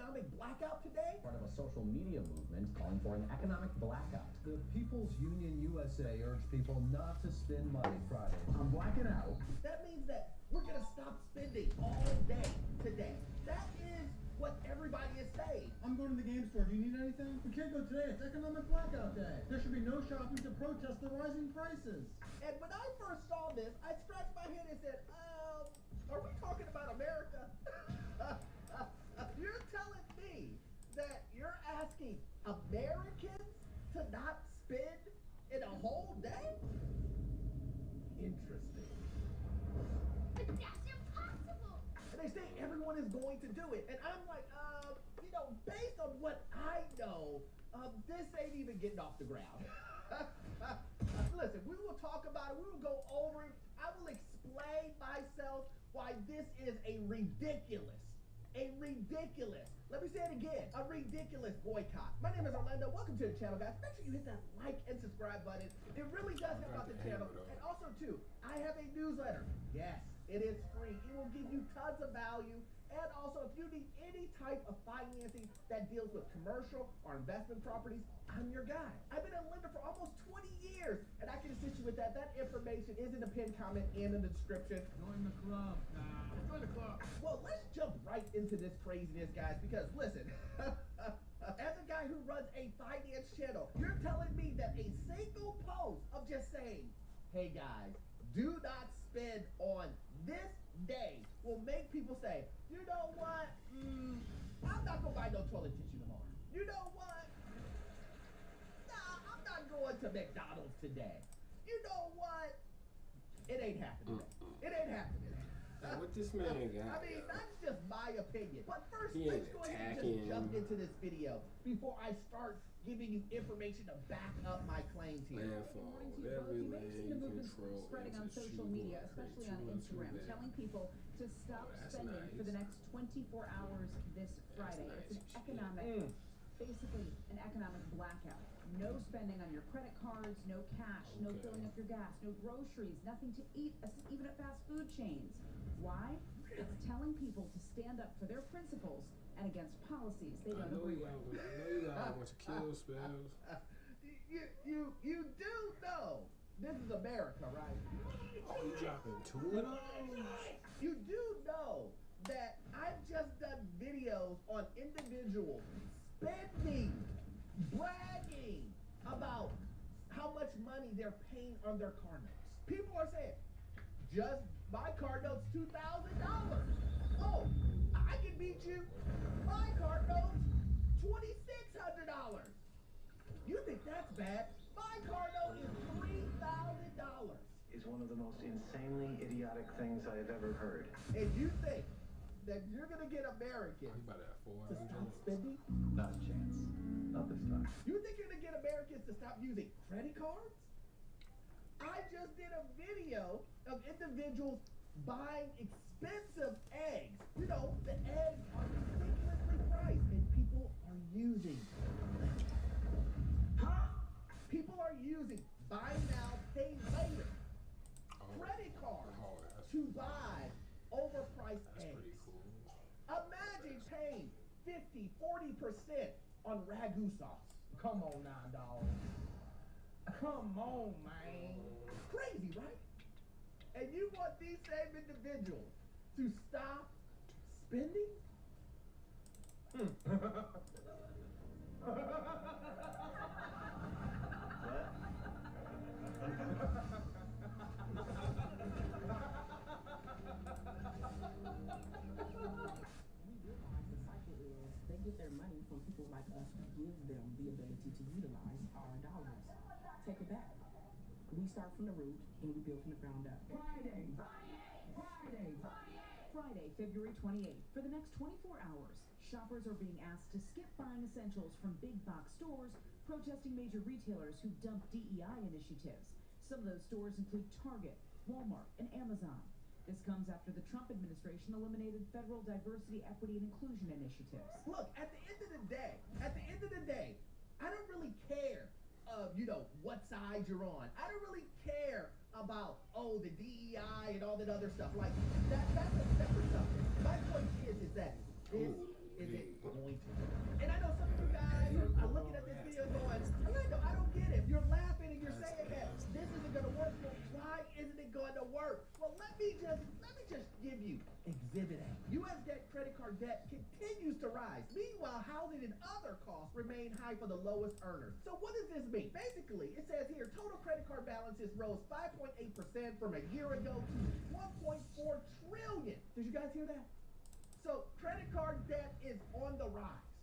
economic blackout today? Part of a social media movement calling for an economic blackout. The People's Union USA urged people not to spend money Friday. I'm blacking out. That means that we're going to stop spending all day today. That is what everybody is saying. I'm going to the game store. Do you need anything? We can't go today. It's economic blackout day. There should be no shopping to protest the rising prices. And when I first saw this, I scratched my head and said, are we talking about America? You're telling me that you're asking Americans to not spend in a whole day? Interesting. But that's impossible. And they say everyone is going to do it. And I'm like, based on what I know, this ain't even getting off the ground. Listen, we will talk about it. We will go over it. I will explain myself why this is a ridiculous, let me say it again, a ridiculous boycott. My name is Orlando. Welcome to the channel, guys. Make sure you hit that like and subscribe button. It really does help out the channel. And also, too, I have a newsletter. Yes, it is free. It will give you tons of value. And also, if you need any type of financing that deals with commercial or investment properties, I'm your guy. I've been a lender for almost 20 years, and I can assist you with that. That information is in the pinned comment and in the description. Join the club. Join the club. Well, let's jump right into this craziness, guys, because listen, as a guy who runs a finance channel, you're telling me that a single post of just saying, hey guys, do not spend on this day will make people say, you know what, I'm not gonna buy no toilet tissue tomorrow. You know what, nah, I'm not going to McDonald's today. You know what, it ain't happening today. It ain't happening. Now, what this man got? I mean, that's just my opinion. But first, He let's ain't go ahead and attacking. just jump into this video before I start giving you information to back up my claims here. Landfall, every lane control spreading on social media, especially on Instagram, telling people to stop spending for the next 24 hours this Friday. It's an economic, basically an economic blackout. No spending on your credit cards, no cash, no filling up your gas, no groceries, nothing to eat, even at fast food chains. Why? It's telling people to stand up for their principles and against policies they don't agree with. I know you got a bunch of kill spells. You do know this is America, right? Oh, you dropping 2 of those? You do know that I've just done videos on individuals spending, bragging about how much money they're paying on their car notes. People are saying, just my car note's $2,000. Oh, I can beat you. My car note's $2,600. You think that's bad? My car note is $3,000. Is one of the most insanely idiotic things I have ever heard. And you think that you're gonna get Americans You about to have 4 to stop spending? Not a chance. Not this time. You think you're gonna get Americans to stop using credit cards? I just did a video of individuals buying expensive eggs. You know, the eggs are ridiculously priced, and people are using them. People are using buy now, pay later credit cards to buy overpriced eggs. Pretty cool. Imagine paying 50-40% on ragu sauce. Come on now, dog. Come on, man. Crazy, right? And you want these same individuals to stop spending? They get their money from people like us who give them the ability to utilize our dollars. Take it back. We start from the root and we build from the ground up. Friday, February 28th. For the next 24 hours, shoppers are being asked to skip buying essentials from big box stores, protesting major retailers who dump DEI initiatives. Some of those stores include Target, Walmart, and Amazon. This comes after the Trump administration eliminated federal diversity, equity, and inclusion initiatives. Look, at the end of the day, I don't really care, what side you're on. I don't really care about, the DEI and all that other stuff. Like, that's a separate subject. My point is that this isn't going card debt continues to rise. Meanwhile, housing and other costs remain high for the lowest earners. So what does this mean? Basically, it says here, total credit card balances rose 5.8% from a year ago to 1.4 trillion. Did you guys hear that? So credit card debt is on the rise.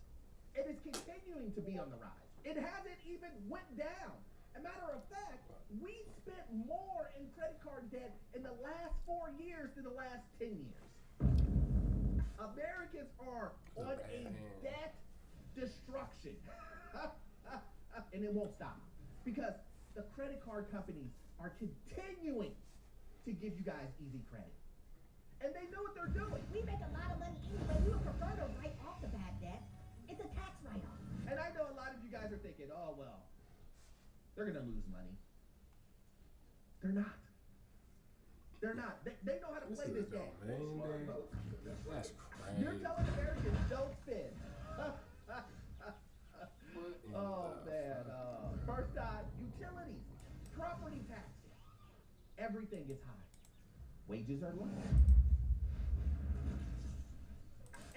It is continuing to be on the rise. It hasn't even went down. As a matter of fact, we spent more in credit card debt in the last 4 years than the last 10 years. Americans are on a debt destruction. And it won't stop. Because the credit card companies are continuing to give you guys easy credit. And they know what they're doing. We make a lot of money anyway. We would prefer to write off the bad debt. It's a tax write-off. And I know a lot of you guys are thinking, oh, well, they're going to lose money. They're not. They're not. They know how to play this game. That's crazy. You're telling Americans don't spend. Oh, man. First, utilities, property taxes. Everything is high. Wages are low.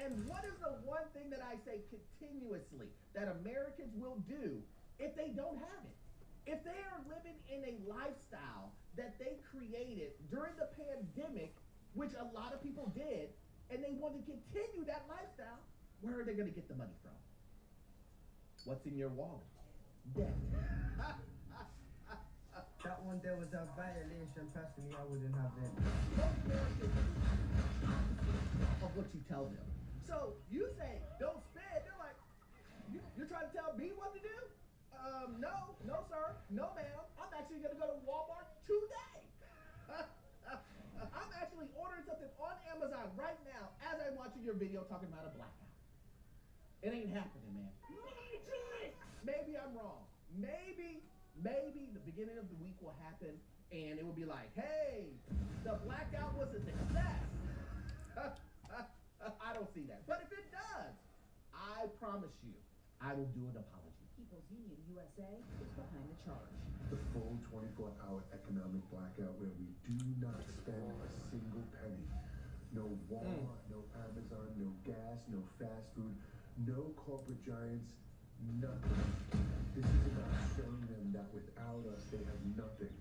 And what is the one thing that I say continuously that Americans will do if they don't have it? If they are living in a lifestyle that they created during the pandemic, which a lot of people did, and they want to continue that lifestyle, where are they going to get the money from? What's in your wallet? Debt. That one there was a violation, personally, I wouldn't have it. Most Americans of what you tell them. So you say, don't spend, they're like, you're trying to tell me what to do? No, sir, no, ma'am. I'm actually going to go to Walmart today. I'm actually ordering something on Amazon right now as I'm watching your video talking about a blackout. It ain't happening, man. Maybe I'm wrong. Maybe the beginning of the week will happen and it will be like, hey, the blackout was a success. I don't see that. But if it does, I promise you, I will do an apology. People's Union USA is behind the charge. The full 24-hour economic blackout where we do not spend a single penny. No Walmart, no Amazon, no gas, no fast food, no corporate giants, nothing. This is about showing them that without us, they have nothing.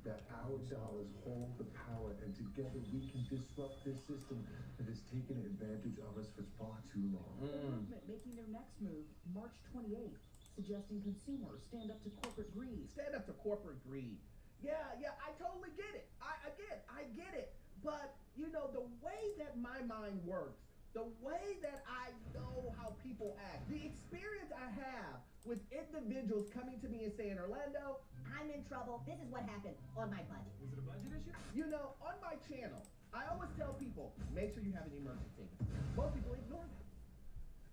That our dollars hold the power, and together we can disrupt this system that has taken advantage of us for far too long. The movement making their next move, March 28th, suggesting consumers stand up to corporate greed. Stand up to corporate greed. Yeah, I totally get it. I get it. But, you know, the way that my mind works, the way that I know how people act, the experience I have with individuals coming to me and saying, Orlando, I'm in trouble. This is what happened on my budget. Is it a budget issue? you know, on my channel, I always tell people, make sure you have an emergency. Most people ignore that.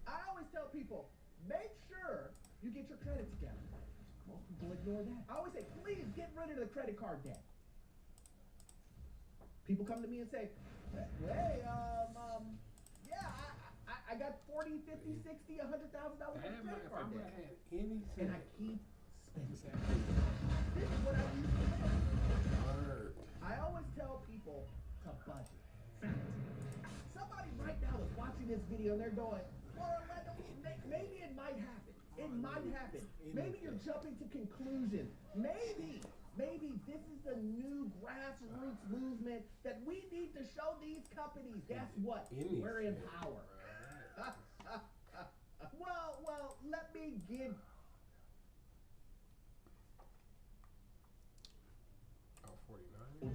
I always tell people, make sure you get your credit together. Most people ignore that. I always say, please get rid of the credit card debt. People come to me and say, hey, yeah, I got 40, 50, 60, $100,000 worth of credit card debt. And I keep spending. This is what I use to spend. I always tell people to budget. Somebody right now is watching this video and they're going, well, Orlando, maybe it might happen. It might happen. Maybe you're jumping to conclusions. Maybe this is the new grassroots movement that we need to show these companies. Guess what? We're in power. Well, let me give.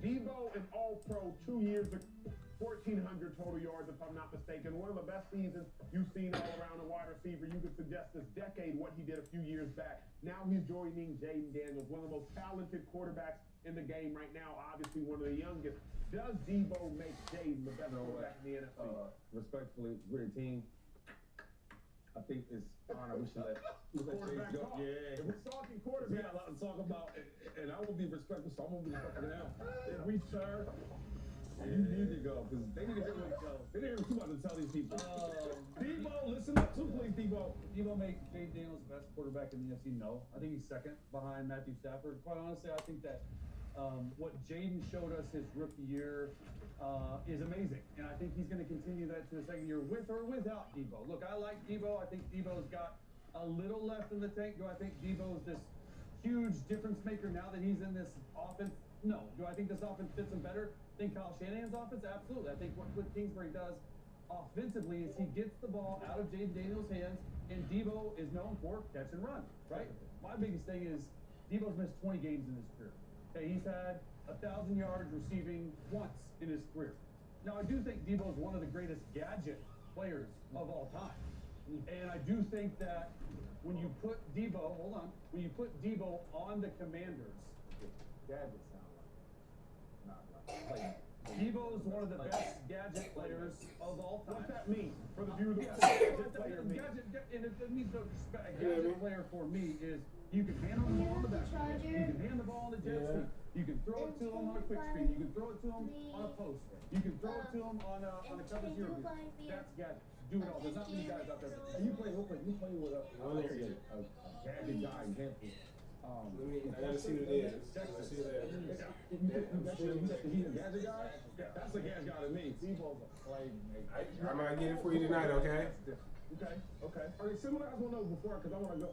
Debo an All-Pro 2 years ago, 1,400 total yards, if I'm not mistaken. One of the best seasons you've seen all around a wide receiver. You could suggest this decade what he did a few years back. Now he's joining Jaden Daniels, one of the most talented quarterbacks in the game right now, obviously one of the youngest. Does Debo make Jaden the best quarterback in the NFC? Respectfully, we're a team. I think it's honor. We should let Jaden go. Yeah. If we're talking quarterback, we got a lot to talk about, and I will be respectful, so I'm going to be respectful now. If we serve, you need to go, because they need to hear what he tells. They didn't hear too much to tell these people. Debo, listen up too, please, Debo. Debo make Jaden Daniels the best quarterback in the NFC? No. I think he's second behind Matthew Stafford. Quite honestly, I think that What Jaden showed us his rookie year is amazing, and I think he's going to continue that to the second year with or without Debo. Look, I like Debo. I think Debo's got a little left in the tank. Do I think Debo's this huge difference maker now that he's in this offense? No. Do I think this offense fits him better than Kyle Shanahan's offense? Absolutely. I think what Cliff Kingsbury does offensively is he gets the ball out of Jaden Daniels' hands, and Debo is known for catch and run, right? My biggest thing is Debo's missed 20 games in his career. Okay, he's had 1,000 yards receiving once in his career. Now, I do think Debo's one of the greatest gadget players of all time. And I do think that when you put Debo, when you put Debo on the Commanders, Gadget sound like Debo's one of the best gadget players of all time. What's that mean for the viewers? And it means no respect. A gadget player for me is you can hand him the ball on the back, you can hand the ball on the jet sweep, you can throw it to him on a quick screen, you can throw it to him on a post, you can throw it to him on a cover zero. That's gadget. Do it all. There's not many guys out there. And you play with a gadget guy in Hampton. I gotta see what it is. I gotta see what it is. He's a gadget guy? That's a gadget guy to me. Debo's a playmaker. I might get it for you tonight, okay? Okay. Are they similar? I want to know before, because I want to go.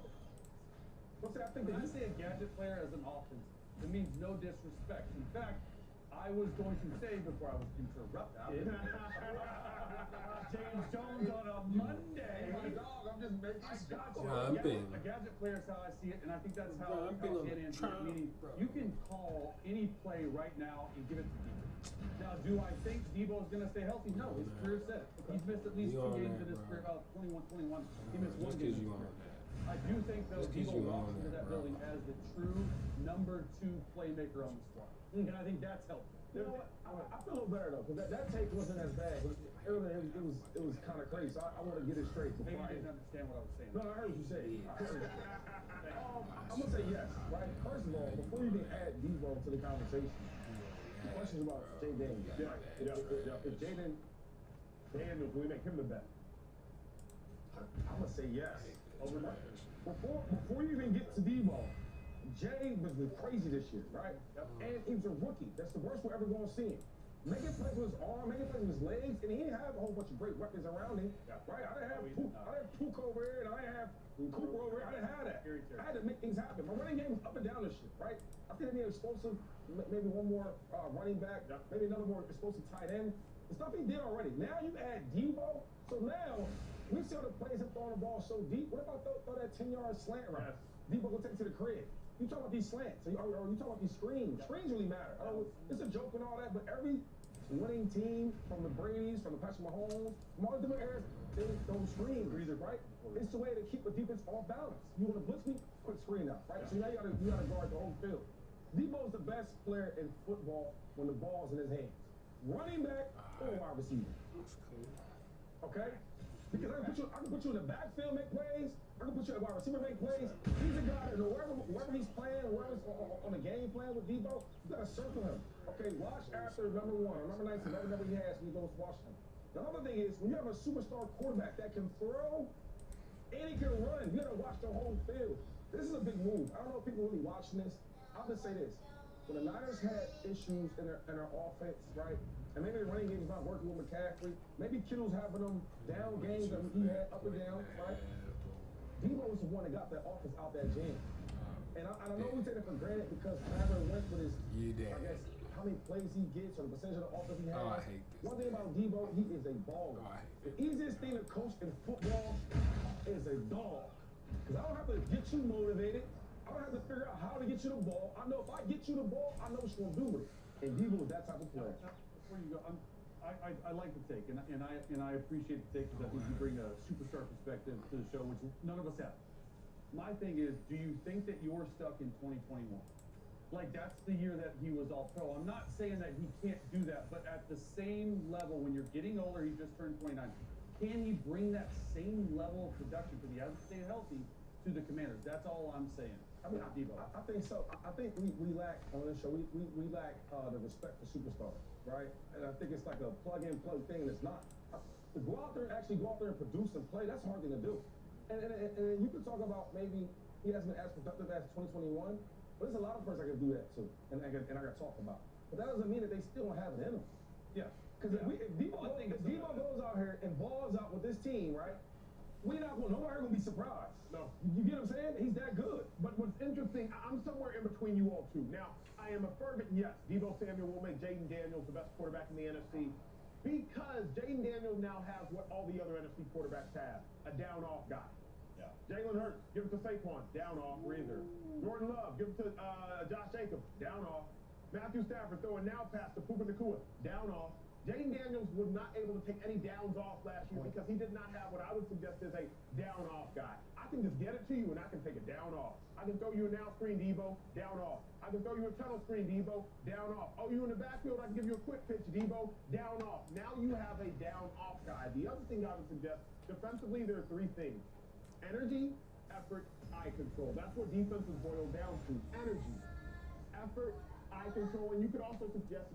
What's that? I think when I say a gadget player as an offense, it means no disrespect. In fact, I was going to say before I was interrupted, James Jones on a Monday. My dog, I'm just making A gadget player is how I see it, and I think that's how Shanahan sees it. Meaning, you can call any play right now and give it to Debo. Now, do I think Debo is going to stay healthy? No, his career said it. He's missed at least 2 games in his career. 21. He missed 1 game. I do think, though, Debo walks into that building as the true number 2 playmaker on the squad. And I think that's helpful. You know what? I feel a little better, though, because that take wasn't as bad. Earlier, it was kind of crazy, so I want to get it straight. Maybe you didn't understand what I was saying. No, I heard what you said. I'm going to say yes, right? First of all, before you can add Debo to the conversation, questions about Jay Daniels. If Jaden Daniels, we make him the best. I'm going to say yes. Before you even get to Debo, Jay was crazy this year, right? And he was a rookie. That's the worst we're ever going to see him. Making plays with his arm, making plays with his legs, and he didn't have a whole bunch of great weapons around him, right? I didn't have Puka over here, and I didn't have Cooper over here. I didn't have that. I had to make things happen. My running game was up and down this shit, right? I think they need explosive, maybe one more running back, maybe another more explosive tight end. The stuff he did already. Now you add Debo, so now we see all the plays him throwing the ball so deep. What about throw that 10-yard slant route? Debo go take it to the crib. You talk about these slants, or you talk about these screens. Screens really matter. It's a joke and all that, but every winning team, from the Brady's, from the Patrick Mahomes, from all the different areas, they those screens, right? It's the way to keep the defense off balance. You want to blitz me, quick screen out, right? So now you gotta guard the whole field. Debo's the best player in football when the ball's in his hands. Running back or wide receiver. Okay? Because I can put you in the backfield, make plays. I can put you at wide receiver, make plays. He's a guy that wherever he's playing, wherever's on the game plan with Debo, you gotta circle him. Okay, watch after number 1 or number 19, whatever number he has when he goes Washington. The other thing is, when you have a superstar quarterback that can throw and he can run, you gotta watch the whole field. This is a big move. I don't know if people really watching this. I'll just say this. When the Niners had issues in their offense, right? And maybe the running game is not working with McCaffrey. Maybe Kittle's having them down games that he had up and down, right? Debo was the one that got that offense out that jam. And I know we take it for granted because Kyler went with his, I guess, how many plays he gets or the percentage of the offense he has. I hate this. One thing about Debo, he is a baller. The easiest thing to coach in football is a dog. Because I don't have to get you motivated. I don't have to figure out how to get you the ball. I know if I get you the ball, I know what you're going to do with it. And Debo is that type of player. Before you go, I like the take, and I appreciate the take because I think you bring a superstar perspective to the show, which none of us have. My thing is, do you think that you're stuck in 2021? Like, that's the year that he was all pro. I'm not saying that he can't do that, but at the same level, when you're getting older, he just turned 29, can he bring that same level of production because he hasn't stayed healthy to the Commanders? That's all I'm saying. I mean, I think so. I think we lack on this show. We lack the respect for superstars, right? And I think it's like a plug-in-plug thing, and it's not. To go out there and produce and play, that's a hard thing to do. And you can talk about maybe he hasn't been as productive as 2021, But there's a lot of players that can do that too, and I got to talk about. But that doesn't mean that they still don't have it in them. Yeah. Because if Debo goes out here and balls out with this team, right? Nobody gonna be surprised. No. You get what I'm saying? He's that good. But what's interesting, I'm somewhere in between you all two. Now, I am a fervent yes. Debo Samuel will make Jaden Daniels the best quarterback in the NFC because Jaden Daniels now has what all the other NFC quarterbacks have, a down-off guy. Yeah. Jalen Hurts, give it to Saquon, down-off, breather. Jordan Love, give it to Josh Jacobs, down-off. Matthew Stafford throwing now pass to Puka Nacua, down-off. Jaden Daniels was not able to take any downs off last year because he did not have what I would suggest is a down-off guy. I can just get it to you and I can take it down off. I can throw you a now screen, Debo, down off. I can throw you a tunnel screen, Debo, down off. Oh, you in the backfield, I can give you a quick pitch, Debo, down off. Now you have a down-off guy. The other thing I would suggest, defensively, there are three things. Energy, effort, eye control. That's what defenses boil down to. Energy, effort, eye control, and you could also suggest,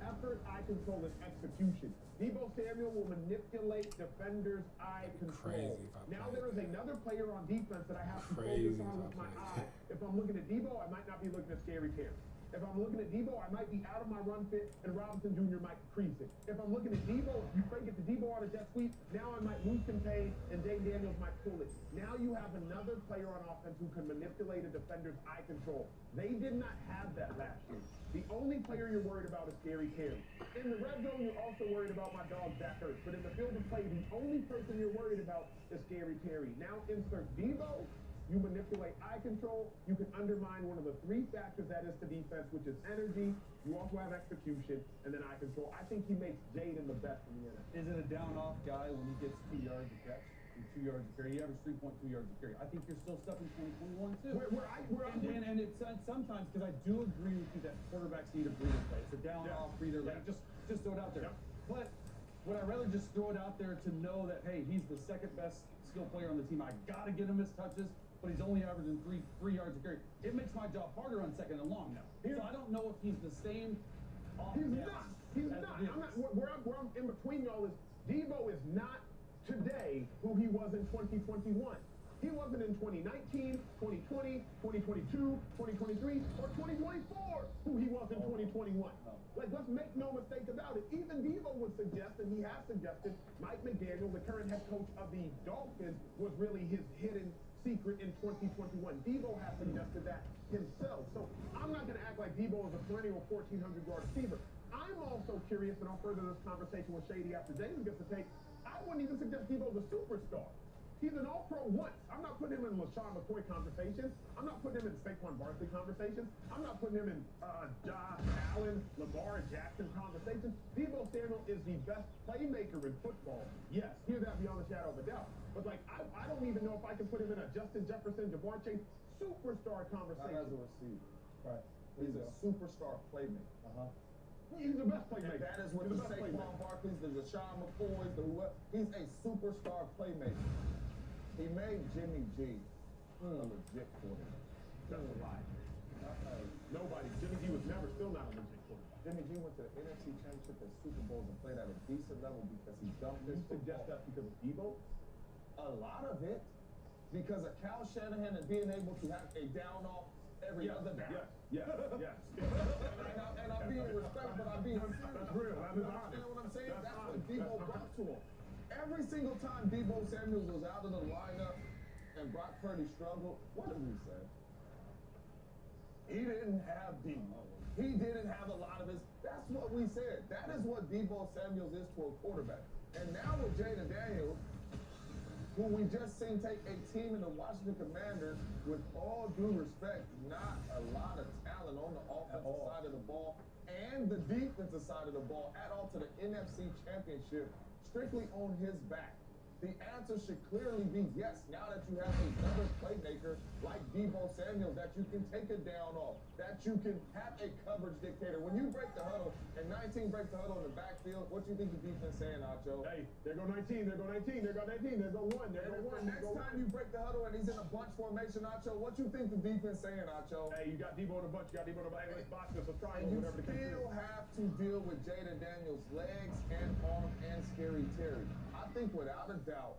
effort, eye control, and execution. Debo Samuel will manipulate defenders' eye control. Now there is another player on defense that I have to focus on with my eye. If I'm looking at Debo, I might not be looking at Scary Terry. If I'm looking at Debo, I might be out of my run fit, and Robinson Jr. might crease it. If I'm looking at Debo, if you fake it to Debo on a jet sweep, now I might lose contain, and Jaden Daniels might pull it. Now you have another player on offense who can manipulate a defender's eye control. They did not have that last year. The only player you're worried about is Scary Terry. In the red zone, you're also worried about my dog, Zach Ertz. But in the field of play, the only person you're worried about is Scary Terry. Now insert Debo. You manipulate eye control. You can undermine one of the three factors that is to defense, which is energy. You also have execution, and then eye control. I think he makes Jaden the best in the NFL. Is it a down-off guy when he gets 2 yards a catch and 2 yards a carry? He averaged 3.2 yards a carry. I think you're still stuck in 2021 too. And it's sometimes, because I do agree with you that quarterbacks need a breather play. It's a down-off breather. Like just throw it out there. But would I rather just throw it out there to know that, hey, he's the second best skill player on the team. I got to get him his touches, but he's only averaging three yards a carry. It makes my job harder on second and long now. So I don't know if he's the same. He's not. I'm not. Where I'm in between y'all is Debo is not today who he was in 2021. He wasn't in 2019, 2020, 2022, 2023, or 2024 who he was in 2021. Like, let's make no mistake about it. Even Debo would suggest, and he has suggested, Mike McDaniel, the current head coach of the Dolphins, was really his hidden secret in 2021. Debo has suggested that himself. So I'm not going to act like Debo is a perennial 1,400-yard receiver. I'm also curious, and I'll further this conversation with Shady after James gets to take. I wouldn't even suggest Debo's a superstar. He's an all-pro once. I'm not putting him in LaShawn McCoy conversations. I'm not putting him in Saquon Barkley conversations. I'm not putting him in Josh Allen, Lamar Jackson conversations. Debo Samuel is the best playmaker in football. Yes, hear that beyond a shadow of a doubt. But, like, I don't even know if I can put him in a Justin Jefferson, Jamar Chase superstar conversation. Not as a receiver. Right. He's a superstar playmaker. He's the best playmaker. And that is what the Saquon Barkleys, the LaShawn McCoys, the whoever. He's a superstar playmaker. He made Jimmy G a legit quarterback. That's a lie. Nobody. Jimmy G was never still not a legit quarterback. Jimmy G went to the NFC Championship and Super Bowls and played at a decent level because he dumped his football. You suggest that's because of Debo? A lot of it. Because of Kyle Shanahan and being able to have a down off every other down. Yes. And I'm being respectful, but I'm being serious. That's real. That is honest. You know what I'm saying? That's what Debo brought to him. Every single time Debo Samuel was out of the lineup and Brock Purdy struggled, what did we say? He didn't have Debo. He didn't have a lot of his. That's what we said. That is what Debo Samuels is to a quarterback. And now with Jaden Daniels, who we just seen take a team in the Washington Commanders, with all due respect, not a lot of talent on the offensive side of the ball and the defensive side of the ball at all to the NFC Championship, strictly on his back. The answer should clearly be yes, now that you have another playmaker like Debo Samuel that you can take it down off, that you can have a coverage dictator. When you break the huddle and 19 break the huddle in the backfield, what you think the defense saying, Nacho? Hey, there go 19, there go 19, there go 19, there go 1, there go 1. Next time you break the huddle and he's in a bunch formation, Nacho, what you think the defense saying, Nacho? Hey, you got Debo in a bunch, you got Debo in a bunch. Hey, let's box this, let's try it. And you still have to deal with Jaden Daniels' legs and arm and Scary Terry. I think without a doubt,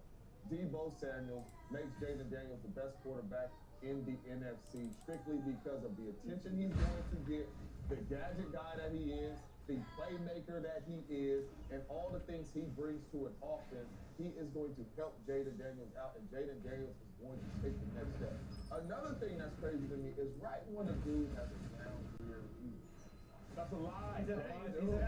Deebo Samuel makes Jaden Daniels the best quarterback in the NFC strictly because of the attention he's going to get, the gadget guy that he is, the playmaker that he is, and all the things he brings to an offense. He is going to help Jaden Daniels out, and Jaden Daniels is going to take the next step. Another thing that's crazy to me is right when a dude has a down year, that's a lie. That's a lie.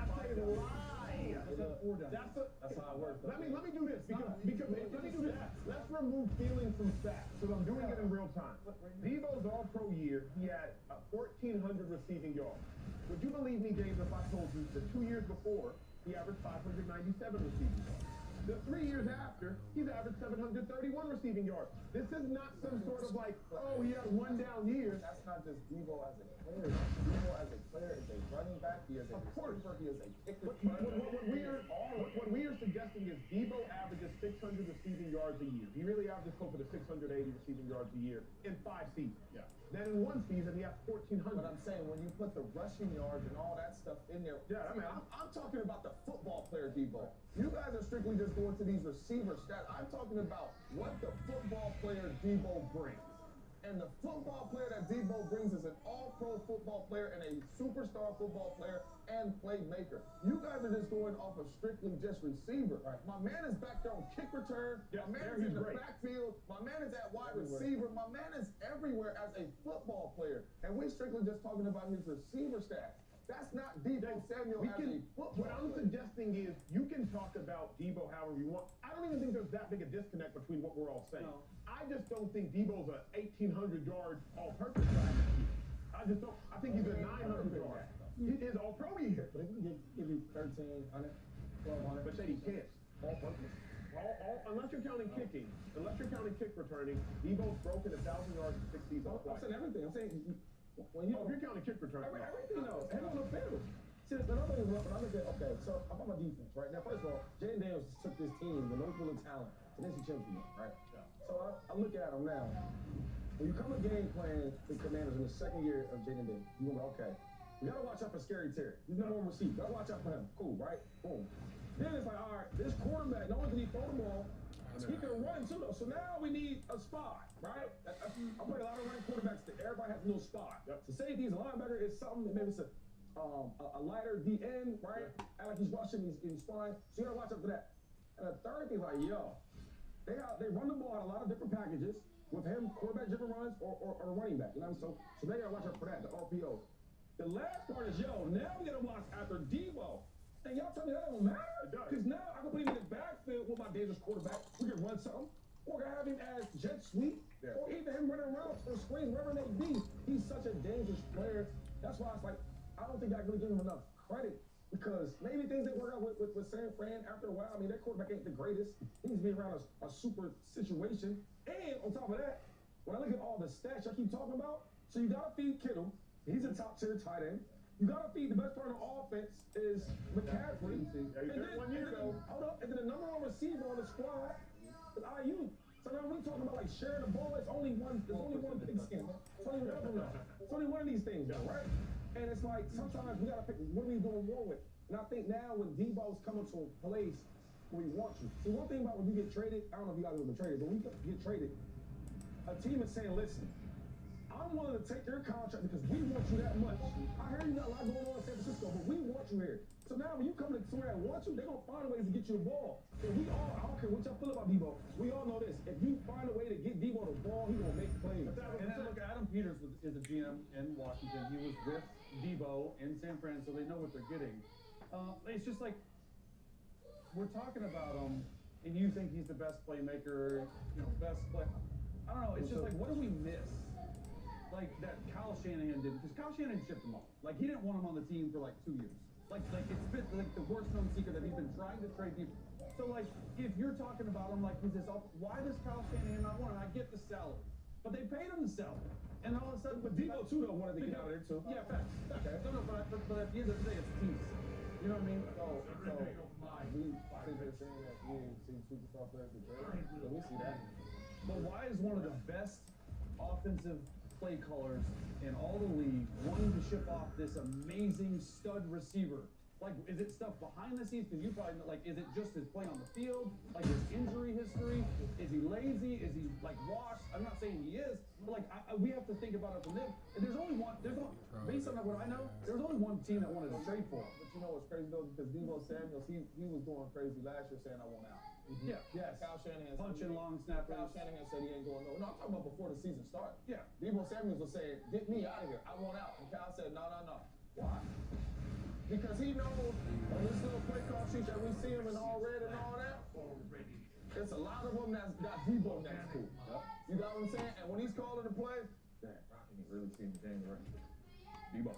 That's how it works. Let me do this because let me do this. Let's remove feelings from stats because I'm doing it in real time. Deebo's All-Pro year, he had 1,400 receiving yards. Would you believe me, James, if I told you that 2 years before he averaged 597 receiving yards? The 3 years after, he's averaged 731 receiving yards. This is not some sort of like, oh, he had one down year. That's not just Deebo as a player. Deebo as a player is a running back. He is a receiver. He is a kicker. What we are suggesting is Deebo averages 600 receiving yards a year. He really averages closer to 680 receiving yards a year in 5 seasons. Yeah. Then in 1 season, he has 1,400. But I'm saying when you put the rushing yards and all that stuff in there, yeah, I mean, I'm talking about the football player Deebo. You guys are strictly just going to these receiver stats. I'm talking about what the football player Deebo brings. And the football player that Deebo brings is an all-pro football player and a superstar football player and playmaker. You guys are just going off of strictly just receiver. Right. My man is back there on kick return. Yeah, my man is in the backfield. My man is at wide receiver. My man is everywhere as a football player. And we're strictly just talking about his receiver stats. That's not Deebo Samuel as a football What I'm suggesting is you can talk about Deebo however you want. I don't even think there's that big a disconnect between what we're all saying. No. I just don't think Deebo's a 1,800-yard all-purpose guy. I just don't. I think he's a 900-yard. He is all-pro year. But if he can give you 1,300, 1,200. But Shady can't. All-purpose. Unless you're counting kicking, unless you're counting kick returning, Deebo's broken 1,000 yards in 6 seasons. I'm saying everything. I'm saying when if you're counting kick return, everything else, and on the field. See, another thing is when I look at, okay, so I'm on my defense, right? Now, first of all, Jaden Daniels took this team with no full of talent to the championship, right? Yeah. So I look at him now. When you come to game plan the Commanders in the second year of Jaden Daniels, you go, okay, we gotta watch out for Scary Terry. He's number 1 receiver. Gotta watch out for him. Cool, right? Boom. Then it's like, all right, this quarterback, not only can he throw the ball, he can run too, though. So now we need a spot, right? I play a lot of running quarterbacks that everybody has a little spot. Yep. So safety, a linebacker is something, maybe it's a lighter DN, right? Yeah. And like he's rushing, he's flying. So you gotta watch out for that. And the third thing is like, yo, they run the ball in a lot of different packages with him, quarterback different runs or running back. You know what I mean? So they gotta watch out for that, the RPO. The last part is, yo, now we gotta watch after Deebo. And y'all tell me that don't matter? Because now I can put him in the backfield with my dangerous quarterback. We can run something. Or can have him as jet sweep. Yeah. Or even him running around or screens, wherever it may be. He's such a dangerous player. That's why it's like, I don't think I really give him enough credit. Because maybe things that work out with San Fran after a while. I mean, their quarterback ain't the greatest. He needs to be around a super situation. And on top of that, when I look at all the stats I keep talking about, so you got to feed Kittle. He's a top-tier tight end. You gotta feed the best part of the offense is McCaffrey. And then the number 1 receiver on the squad is IU. So now we're talking about like sharing the ball. It's only one pigskin. It's only one of these things, right? And it's like sometimes we gotta pick what are we doing more with. And I think now when Deebo's coming to a place where we want you. See, one thing about when you get traded, I don't know if you guys have been traded, but when you get traded, a team is saying, listen, I'm willing to take your contract because we want you that much. I hear you got a lot going on in San Francisco, but we want you here. So now when you come to somewhere that wants you, they're going to find ways to get you the ball. And we all, I don't care what y'all feel about Deebo, we all know this. If you find a way to get Deebo the ball, he's going to make plays. And then look, Adam Peters is a GM in Washington. He was with Deebo in San Fran, so they know what they're getting. It's just like, we're talking about him, and you think he's the best playmaker, best play. I don't know, it's just like, what do we miss? Like that Kyle Shanahan did, because Kyle Shanahan shipped him off. Like he didn't want him on the team for like 2 years. Like it's been like the worst known secret that he's been trying to trade people. So like if you're talking about him like he's this, why does Kyle Shanahan not want him? I get the salary, but they paid him the salary, and all of a sudden, but Deebo too though wanted to get out of there too. Yeah, facts. Okay. No, but at the end of the day, it's teams. You know what I mean? So we think they're saying that we ain't seen superstar players with trade. So we see that. But why is one of the best offensive play callers in all the league wanting to ship off this amazing stud receiver Like, is it stuff behind the scenes? Because you probably know, like, is it just his play on the field? Like his injury history? Is he lazy? Is he like washed? I'm not saying he is, but like we have to think about it from them. And there's only one. Based on what I know, there's only one team that wanted to trade for him. But you know what's crazy though? Because Deebo Samuels, he was going crazy last year saying I want out. Yeah. Yes. Kyle Shanahan punching long snappers. Kyle Shanahan said he ain't going nowhere. No, I'm talking about before the season started. Yeah. Deebo Samuels was saying, "Get me out of here. I want out." And Kyle said, "No. Why?" Because he knows on this little play call sheet that we see him in all red and all that, it's a lot of them that's got Deebo next to him. You got what I'm saying? And when he's calling the play, damn, he ain't really seen the game right. Deebo.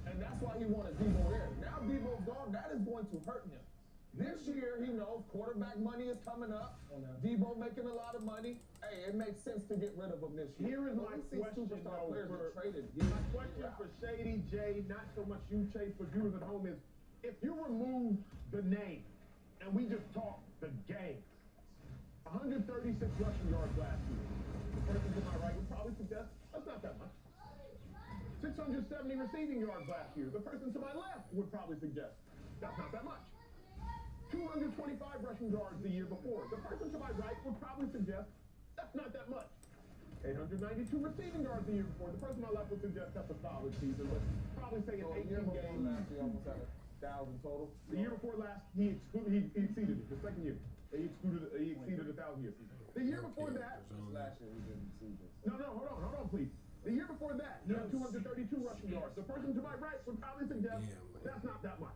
And that's why he wanted Deebo there. Now Deebo's gone, that is going to hurt him. This year, he knows quarterback money is coming up. Deebo making a lot of money. Hey, it makes sense to get rid of him this year. Here is my question, though, my question for Shady, Jay, not so much you, Chase, but viewers at home is, if you remove the name and we just talk the game, 136 rushing yards last year. The person to my right would probably suggest that's not that much. 670 receiving yards last year. The person to my left would probably suggest that's not that much. 225 rushing yards the year before. The person to my right would probably suggest that's not that much. 892 receiving yards the year before. The person to my left would suggest that's a solid season, but probably say in 18 games. Last year almost had 1,000 total. The year before last, he exceeded it. The second year, he exceeded 1,000 yards. The year before that, last year we didn't see this. No, hold on, please. The year before that, he had 232 rushing yards. The person to my right would probably suggest that's not that much.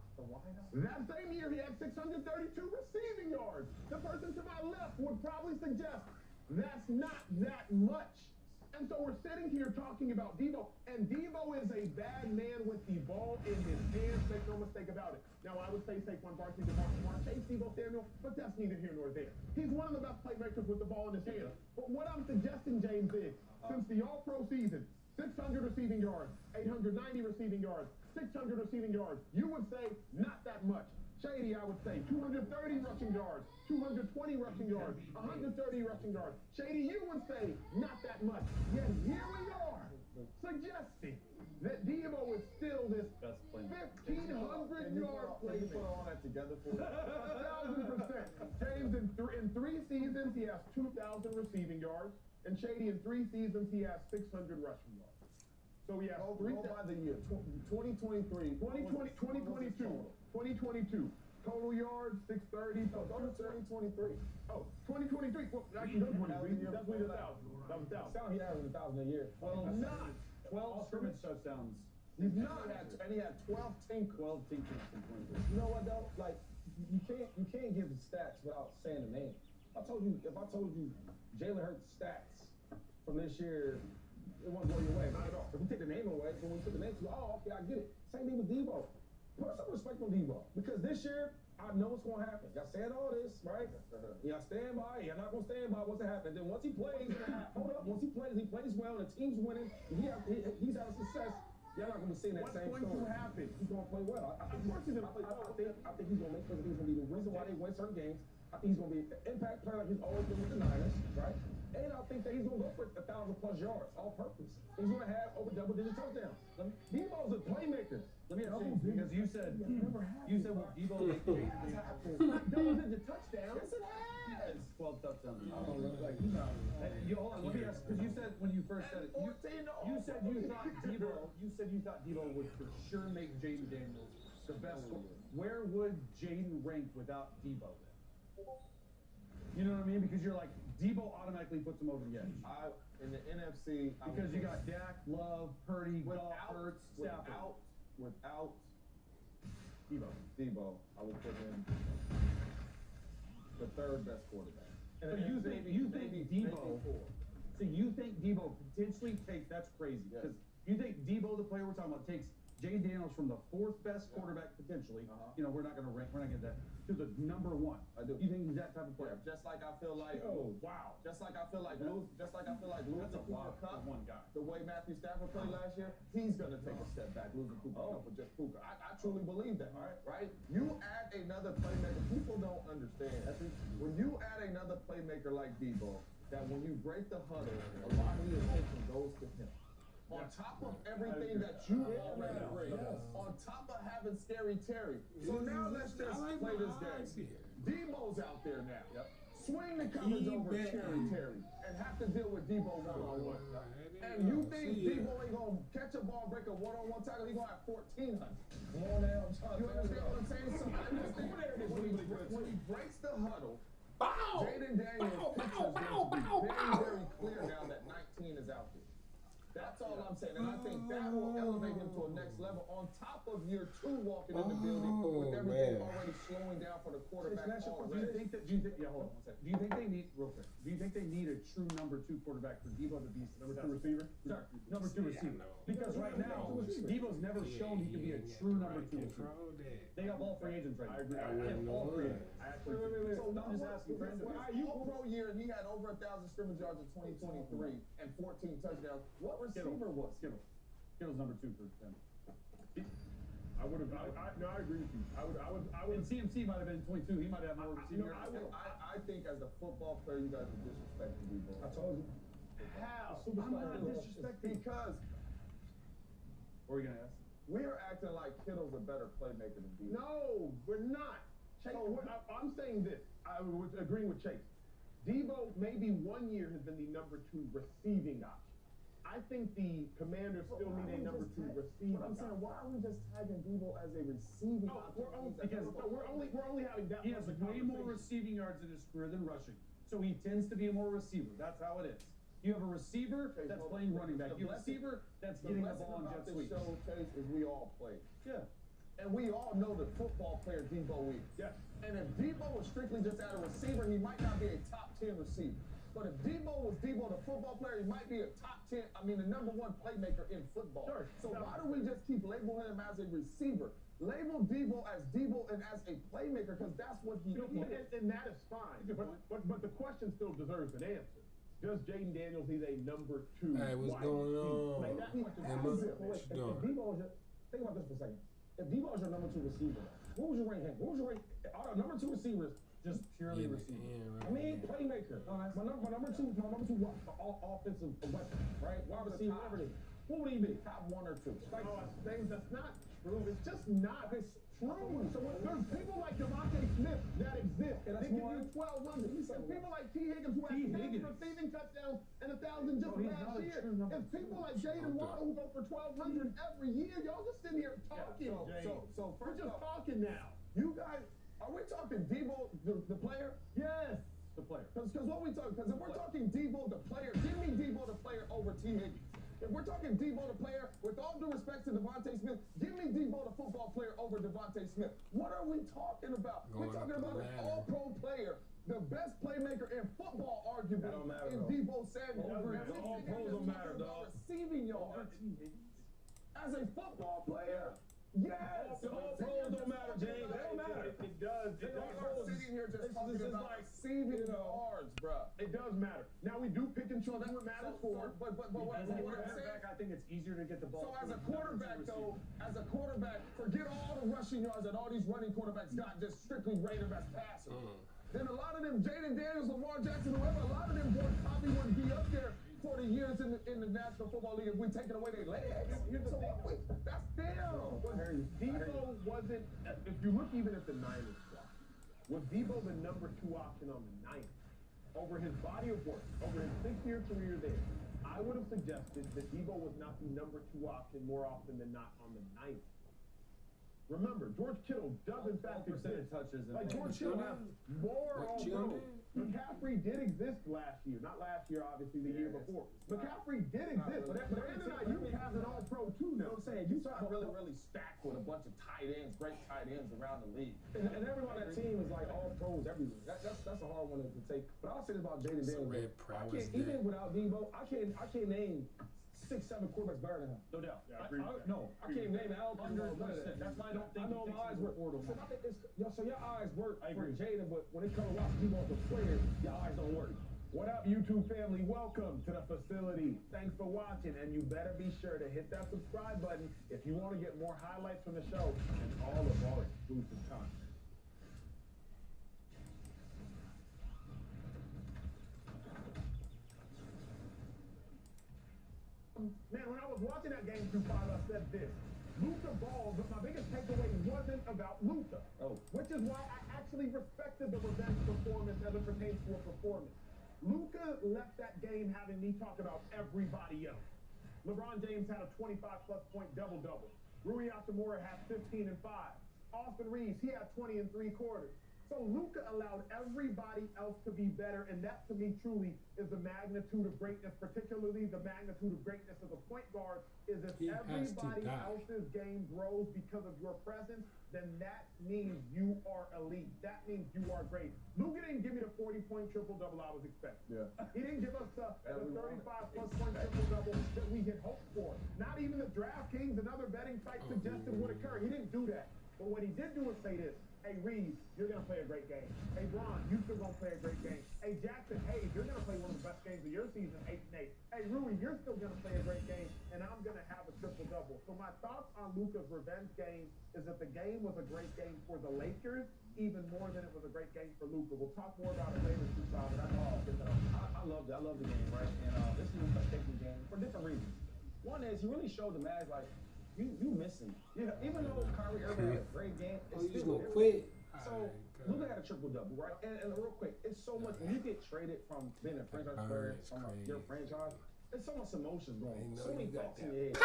That same year, he had 632 receiving yards. The person to my left would probably suggest that's not that much. And so we're sitting here talking about Deebo, and Deebo is a bad man with the ball in his hands. Make no mistake about it. Now, I would say Saquon Barkley, DeMar Chase, Deebo Samuel, but that's neither here nor there. He's one of the best playmakers with the ball in his hands. But what I'm suggesting, James, is since the All-Pro season, 600 receiving yards, 890 receiving yards, 600 receiving yards, you would say not that much. Shady, I would say 230 rushing yards, 220 rushing yards, 130 rushing yards. Shady, you would say not that much. Yet here we are, suggesting that Deebo is still this 1,500-yard playmaker. Put all that together for 1,000%. James, in 3 seasons, he has 2,000 receiving yards. And Shady, in 3 seasons, he has 600 rushing yards. So he has go by the year, 2023. 2022. Total yards, 630. No, go to 2023. Oh, 2023. Well, actually, no 23. That's what 1,000. That was 1,000. Sound he averaged 1,000 a year. 12 scrimmage touchdowns. He's not. And he had 12 tinkers in 23. You know what though? Like you can't give the stats without saying the name. If I told you Jalen Hurts stats from this year, it won't blow you away. Not at all. If we take the name away, so when we put the name to, oh, okay, I get it. Same thing with Deebo. Put some respect on Deebo. Because this year, I know what's going to happen. Y'all said all this, right? Y'all stand by. Y'all not going to stand by what's going to happen. Then once he plays, once he plays well, the team's winning, he's having success, y'all not going to be seeing that same story. What's going to happen? He's going to play well. Of course he's going to play well. I think he's going to make plays. He's going to be the reason why they win certain games. I think he's going to be an impact player like he's always been with the Niners, right? And I think that he's going to go for 1,000+ yards, all purpose. He's going to have over double-digit touchdowns. Deebo's a playmaker. Let me ask you, because you said what Deebo like double-digit touchdowns. Yes, it has. 12 touchdowns. Hold on, let me ask, because you said when you first said it, you said you thought Deebo would for sure make Jaden Daniels the best. Where would Jaden rank without Deebo then? You know what I mean? Because you're like, Deebo automatically puts him over the edge. In the NFC, because you got Dak, Love, Purdy, Goff, Hurts, Stafford. Without Deebo, I would put him the 3rd best quarterback. So you think Deebo? So you think Deebo potentially takes? That's crazy. Because you think Deebo, the player we're talking about, takes Jay Daniels from the 4th best quarterback potentially. You know, we're not going to rank. We're not going to get that to the number 1. I do. You think he's that type of player? Yeah, just like I feel like. Wow. Just like I feel like Lewis. That's a Cooper Kupp. One guy. The way Matthew Stafford played last year, he's going to take a step back, losing Cooper Kupp with just Puka. I truly believe that. Right? You add another playmaker. People don't understand. When you add another playmaker like Deebo, that when you break the huddle, a lot of the attention goes to him. On top of everything that you already bring. On top of having Scary Terry. So now let's just play this game. Debo's out there now. Swing the coverage over Scary Terry and have to deal with Debo one-on-one. And you think Debo ain't gonna catch a ball, break a one-on-one tackle? He gonna have 1,400. Come on now, you understand what I'm saying? So when he breaks the huddle, Jaden Daniels' picture is going to be very, very clear now that 19 is out there. That's all I'm saying, and I think that will elevate him to a next level. On top of year 2 walking in the building with everything already slowing down for the quarterback. Do you think? Yeah, hold on one second. Do you think they need real quick? Do you think they need a true number 2 quarterback for Debo to be number 2 receiver? Sorry, number 2 receiver. Because right now, Debo's never shown he can be a true number 2 receiver. They have all free agents right now. I agree. All free agents. Wait. So I'm just asking. You pro year, and he had over 1,000 scrimmage yards in 2023 and 14 touchdowns. What receiver was Kittle's number 2 for them. I would have. No, I agree with you. I would. And CMC might have been 22. He might have more receiving. I think as a football player, you guys are disrespecting Debo. I told you. How? I'm not disrespecting. Because. What are you gonna ask? We're acting like Kittle's a better playmaker than Debo. No, we're not. Chase, I'm saying this. I was agreeing with Chase. Debo maybe 1 year has been the number 2 receiving option. I think the Commanders still need a number 2 receiving I'm saying, why are we just tagging Debo as a receiving option? We're only having that. He has way more receiving yards in his career than rushing, so he tends to be a more receiver. That's how it is. You have a receiver that's playing running back. You have a receiver that's getting the ball on jet sweeps. The show, Chase, is we all play. Yeah. And we all know the football player Debo is. Yes. And if Debo was strictly just at a receiver, he might not be a top 10 receiver. But if Debo was Debo, the football player, he might be a top 10, the number 1 playmaker in football. Sure. So why do we just keep labeling him as a receiver? Label Debo and as a playmaker, because that's what he is. And that is fine. But the question still deserves an answer. Does Jaden Daniels need a number 2? Hey, what's going on? Like that question. If Debo is think about this for a second. If Debo is your number 2 receiver, what was your rank him? What was your rank? Our number 2 receivers, just purely receiver. I mean, playmaker. My number two offensive weapon, right? Wide receiver, whatever it is. What would he be? Top 1 or 2? Like, that's not true. It's just not. It's true. So there's people like DeVonta Smith that exist. And they give you 1,200. There's people like T. Higgins who have 10 receiving touchdowns and 1,000 just last year. There's people like Jayden Waddle who go for 1,200 every year. Y'all just sitting here talking. So we're just talking now. You guys, are we talking Debo, the player? Yes. The player. Because what we talking? Because if we're talking Debo, the player, give me Debo, the player, over T. Higgins. If we're talking Debo, the player, with all due respect to DeVonta Smith, give me Debo, the football player, over DeVonta Smith. What are we talking about? We're talking about an all-pro player, the best playmaker in football, arguably, in Debo Samuel. All pros don't matter, dog. Receiving yards. As a football player. Yes! All pros don't matter, James. They don't matter. It does. We're sitting here just talking about receiving yards, bro. It does matter. Now we do pick and choose who it matters for. But what I'm saying, I think it's easier to get the ball. So as a quarterback, forget all the rushing yards that all these running quarterbacks got. Just strictly rate them as passers. Then a lot of them, Jaden Daniels, Lamar Jackson, whoever, a lot of them boys probably wouldn't be up there for the years in the National Football League if we taking away their legs. So that's them. Debo wasn't. If you look even at the Niners squad, was Debo the number 2 option on the Niners? Over his body of work, over his 6-year career there, I would have suggested that Debo was not the number 2 option more often than not on the Niners. Remember, George Kittle does in fact exist. Like George Kittle has more all-pro. McCaffrey did exist last year. Not last year, obviously, the year before. McCaffrey did exist. But Brandon Ayuk has an all-pro too now. You know what I'm saying? You start really stacked with a bunch of tight ends, great tight ends around the league. And everyone on that team is like all pros everywhere. That's a hard one to take. But I'll say this about Jaden Daniels. Even without Debo, I can't name 6-7 quarterbacks better than him. No doubt. Yeah, I can't name Alvin. That's why I don't think. I know my eyes work for them. So your eyes work for Jaden, but when it comes to watching Debo as a player, your eyes don't work. What up, YouTube family? Welcome to the facility. Thanks for watching, and you better be sure to hit that subscribe button if you want to get more highlights from the show and all of our exclusive content. Man, when I was was watching that game through 5, I said this. Luka balled, but my biggest takeaway wasn't about Luka. Which is why I actually respected the revenge performance as it pertains to a performance. Luka left that game having me talk about everybody else. LeBron James had a 25-plus point double-double. Rui Hachimura had 15 and 5. Austin Reeves, he had 20 and 3 quarters. So Luka allowed everybody else to be better, and that to me truly is the magnitude of greatness, particularly the magnitude of greatness of a point guard, is if everybody else's game grows because of your presence, then that means you are elite. That means you are great. Luka didn't give me the 40-point triple-double I was expecting. He didn't give us the 35-plus point triple-double that we had hoped for. Not even the DraftKings and other betting sites suggested would occur. He didn't do that. But what he did do is say this. Hey, Reeves, you're going to play a great game. Hey, Bron, you still going to play a great game. Hey, Jackson Hayes, you're going to play one of the best games of your season, 8-8. Hey, Rui, you're still going to play a great game, and I'm going to have a triple-double. So my thoughts on Luka's revenge game is that the game was a great game for the Lakers, even more than it was a great game for Luka. We'll talk more about it later, Tucson, but I loved it. I love the game, right? And this is a frustrating game for different reasons. One is he really showed the Mavs, like, you missing. Yeah, even though Kyrie Irving had a great game, it's still gonna quit. So Luka had a triple-double, right? And real quick, it's so much when you get traded from being a franchise player from your franchise, there's so much emotions going on, so many thoughts in your head.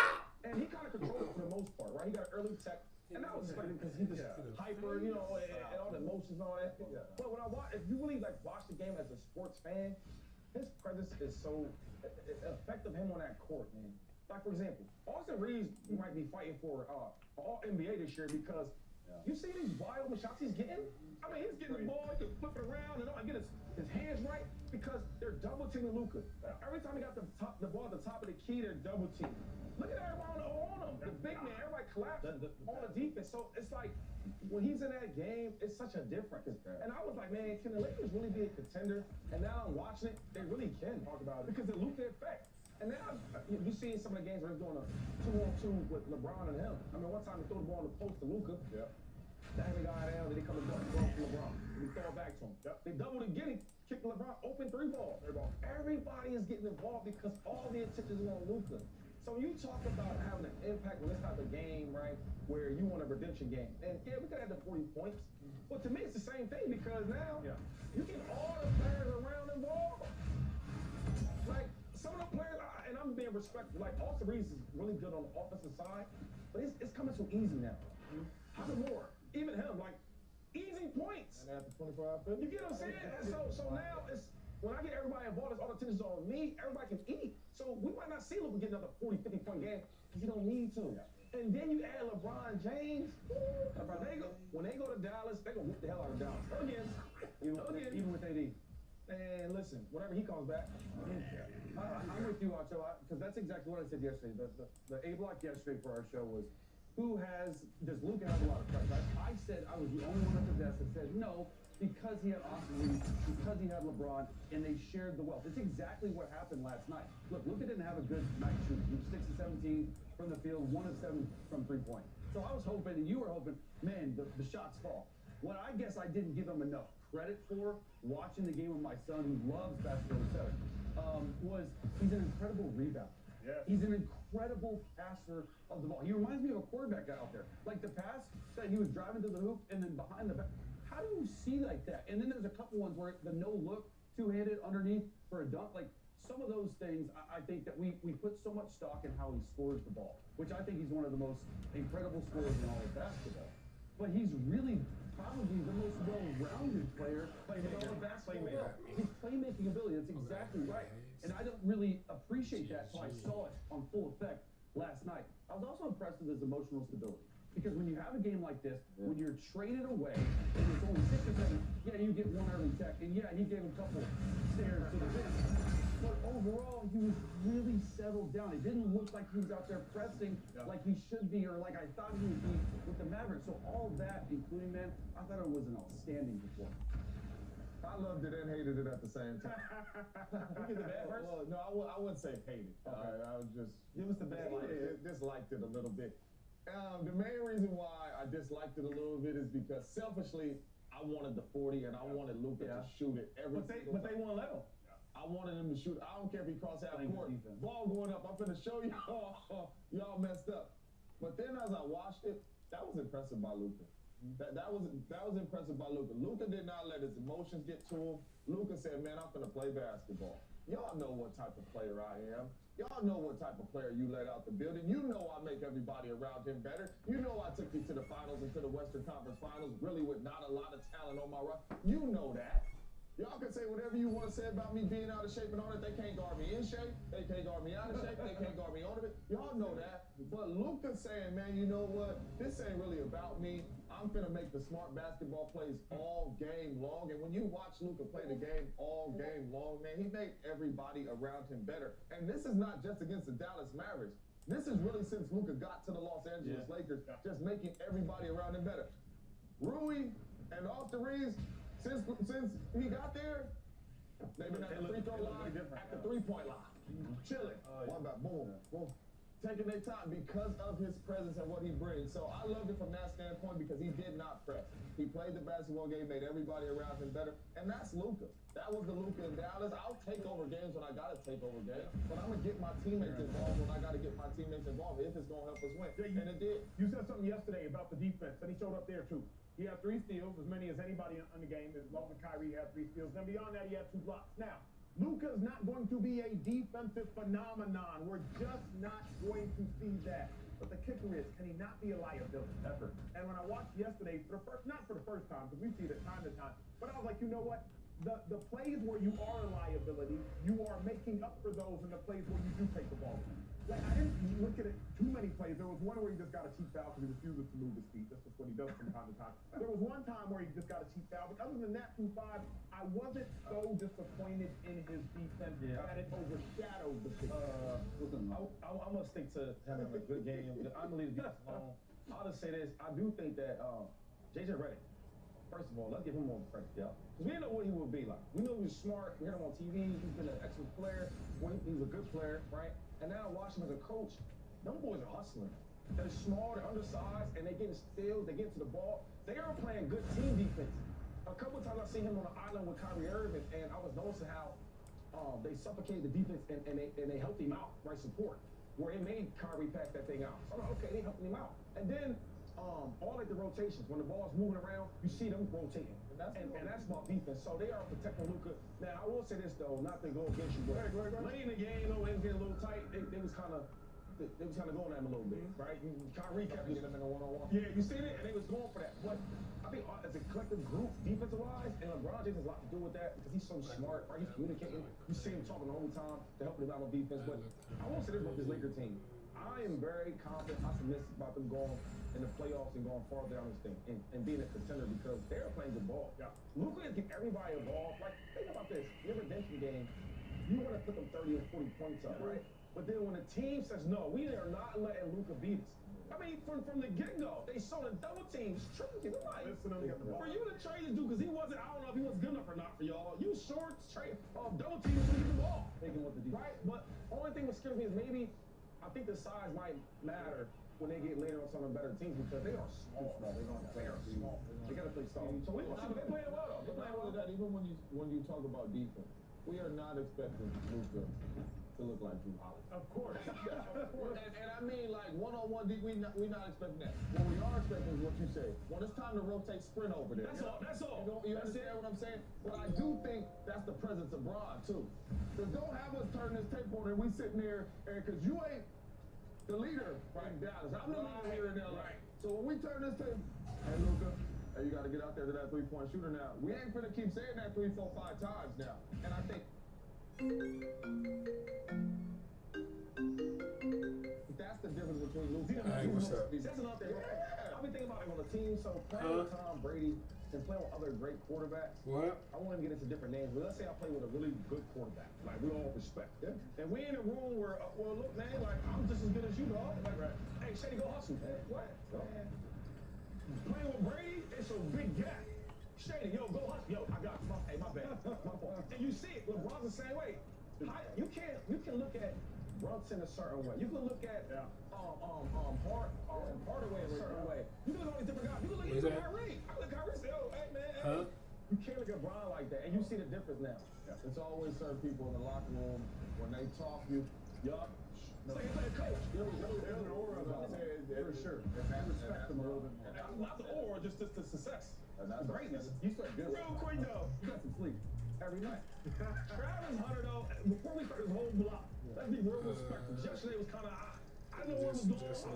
And he kind of controlled it for the most part, right? He got an early tech, and that was expected because he just hyper, you know, and all the emotions and all that. But when I watch, if you really like watch the game as a sports fan, his presence is so effective him on that court, man. Like, for example, Austin Reeves might be fighting for all NBA this year because you see these wide open shots he's getting? I mean, he's getting the ball, he can flip it around and all, and get his hands right because they're double teaming Luka. Every time he got the ball at the top of the key, they're double teaming. Look at everyone on him. The big man, everybody collapsed on the defense. So it's like, when he's in that game, it's such a difference. And I was like, man, can the Lakers really be a contender? And now I'm watching it, they really can talk about it because of the Luka effect. And now, you see some of the games where he's doing a 2-on-2 with LeBron and him. I mean, one time he threw the ball in the post to Luka. Dang the guy down, then he come and dunk ball to LeBron. And he throw it back to him. They doubled again, he kicked LeBron, open 3 ball. Everybody is getting involved because all the attention is on Luka. So when you talk about having an impact on this type of game, right, where you want a redemption game. And yeah, we could have the 40 points. But to me, it's the same thing because now you get all the players around involved. Like, some of the players, and I'm being respectful, like Austin Reeves is really good on the offensive side, but it's coming so easy now. Hachimura, even him, like, easy points. And after 25, you get what I'm saying? So now it's, when I get everybody involved, it's all the attention's on me, everybody can eat. So we might not see Luka get another 40, 50 point game because you don't need to. And then you add LeBron James. When they go to Dallas, they're going to whoop the hell out of Dallas. Again. Even with AD. And listen, whenever he comes back, I'm with you, Archo, because that's exactly what I said yesterday. The A block yesterday for our show was, does Luka have a lot of pressure? I said I was the only one at the desk that said no, because he had Austin Reeves, because he had LeBron, and they shared the wealth. It's exactly what happened last night. Look, Luka didn't have a good night shooting. He was 6 of 17 from the field, 1 of 7 from 3-point. So I was hoping, and you were hoping, man, the shots fall. What I guess I didn't give him enough credit for, watching the game with my son, who loves basketball, etc., was he's an incredible rebounder. He's an incredible passer of the ball. He reminds me of a quarterback out there. Like the pass that he was driving to the hoop and then behind the back. How do you see like that? And then there's a couple ones where the no-look, two-handed underneath for a dunk. Like some of those things, I think that we put so much stock in how he scores the ball, which I think he's one of the most incredible scorers in all of basketball. But he's really probably the most well-rounded player in all of basketball. His playmaking ability, that's exactly right. And I don't really appreciate that until I saw it on full effect last night. I was also impressed with his emotional stability. Because when you have a game like this, when you're traded away, and it's only 6 or 7, yeah, you get one early tech, and yeah, he gave a couple stares to the bench. But overall, he was really settled down. It didn't look like he was out there pressing like he should be, or like I thought he would be with the Mavericks. So all that, including, man, I thought it was an outstanding performance. I loved it and hated it at the same time. You get the bad first? Well, no, I wouldn't say hated. I was just... Give us the bad. Disliked it a little bit. The main reason why I disliked it a little bit is because selfishly, I wanted the 40 and I wanted Luka to shoot it every single time. But they won't let him. I I wanted him to shoot. I don't care if he crossed half court. Ball going up. I'm finna show y'all. Y'all messed up. But then as I watched it, that was impressive by Luka. That was impressive by Luka. Luka did not let his emotions get to him. Luka said, man, I'm finna play basketball. Y'all know what type of player I am. Y'all know what type of player you let out the building. You know I make everybody around him better. You know I took you to the finals and to the Western Conference Finals, really with not a lot of talent on my roster. You know that. Y'all can say whatever you want to say about me being out of shape and all that. They can't guard me in shape. They can't guard me out of shape. They can't guard me on it. Y'all know that. But Luka's saying, man, you know what? This ain't really about me. I'm finna make the smart basketball plays all game long. And when you watch Luka play the game all game long, man, he made everybody around him better. And this is not just against the Dallas Mavericks. This is really since Luka got to the Los Angeles Lakers, just making everybody around him better. Rui and Austin Reeves, since he got there, they've been at the free throw line, at the three-point line, chilling. One back, boom, boom. Taking their time because of his presence and what he brings. So I loved it from that standpoint because he did not press. He played the basketball game, made everybody around him better, and that's Luka. That was the Luka in Dallas. I'll take over games when I got to take over games, but I'm going to get my teammates involved when I got to get my teammates involved if it's going to help us win. And it did. You said something yesterday about the defense, and he showed up there too. He had 3 steals, as many as anybody in the game. As long as Kyrie had 3 steals. Then beyond that, he had 2 blocks. Now, Luka's not going to be a defensive phenomenon. We're just not going to see that. But the kicker is, can he not be a liability? Ever. And when I watched yesterday, not for the first time, because we see it time to time, but I was like, you know what? The plays where you are a liability, you are making up for those in the plays where you do take the ball. Like, I didn't look at it too many plays. There was one where he just got a cheap foul because he refuses to move his feet. That's just what he does from time to time. There was one time where he just got a cheap foul. But other than that, 2-5, I wasn't so disappointed in his defense that it overshadowed the picture. Listen, I'm going to stick to having a good game. I'm going to leave the defense alone. I'll just say this. I do think that J.J. Redick, first of all, let's give him more credit, yeah. Because we didn't know what he would be like. We knew he was smart. We heard him on TV. He's been an excellent player. He's a good player, right? And now I watch him as a coach. Them boys are hustling. They're small, they're undersized, and they're getting steals, they get to the ball. They are playing good team defense. A couple of times I've seen him on the island with Kyrie Irving, and I was noticing how they suffocated the defense and they helped him out, right, support, where it made Kyrie pack that thing out. So I'm like, okay, they helped him out. And then all like the rotations, when the ball's moving around, you see them rotating. And that's about defense. So they are protecting Luka. Now, I will say this, though, not to go against you, but late in the game, though, it was getting a little tight. They was kind of going at him a little bit, right? Kyrie kept getting them in a one-on-one. Yeah, you seen it, and they was going for that. But I think as a collective group, defensive-wise, and LeBron James has a lot to do with that because he's so smart, right? He's communicating. You see him talking the whole time to help them out on defense. But I won't say this about this Laker team. I am very confident, optimistic about them going in the playoffs and going far down this thing and being a contender because they're playing good ball. Yeah. Luka is getting everybody involved. Like, think about this. Your redemption game, you want to put them 30 or 40 points up, right? But then when the team says, no, we are not letting Luka beat us. I mean, from the get-go, they showed a double teams, triple teams. I'm like, for you to trade this dude, because he wasn't, I don't know if he was good enough or not for y'all. You short trade double teams to get the ball. Right? But only thing that scares me is maybe, I think the size might matter when they get later on some of the better teams because they are small. They are small. They got to play small. So we want to see what they playing well. They're playing well. That even when you talk about defense, we are not expecting Luka to look like Drew Holiday. Of course. And I mean, like, one-on-one deep, we're not expecting that. What we are expecting is what you say. When it's time to rotate, sprint over there. That's all. You understand what I'm saying? But I do think that's the presence of Bron, too. Because don't have us turn this tape on and we sitting there, because you ain't the leader in Dallas. I'm the leader here in LA. So when we turn this tape, hey, Luka, hey, you got to get out there to that three-point shooter now. We ain't finna keep saying that 3, 4, 5 times now. And I think that's the difference between Luka and That's another thing. I've been thinking about it on the team. So playing with Tom Brady and playing with other great quarterbacks. I want to get into different names, but let's say I play with a really good quarterback, like we all respect. Yeah. And we in a room where, well, look, man, like I'm just as good as you, dog. Like, hey, Shady, go hustle. Hey, what? Playing with Brady, it's a big gap. Shady, yo, go hustle. Yo, I got hey, my bad. My fault. And you see it, LeBron's the same way. You can look at Brunson a certain way. You can look at Hardaway a certain way. You can look at all these different guys. You can look at Kyrie. I look at Kyrie and say, oh, hey, man, hey. You can't look at Bron like that, and you see the difference now. It's always certain people in the locker room when they talk you. Yup. No. It's like a coach. There's an aura about it. For sure. I respect them a little bit more. Not the aura, just the success. And that's Greatness. You slept good. Real quick though. You got some sleep every night. Travis Hunter though, before we start this whole block, let's be real respectful. Yesterday was kind of I know what was going on.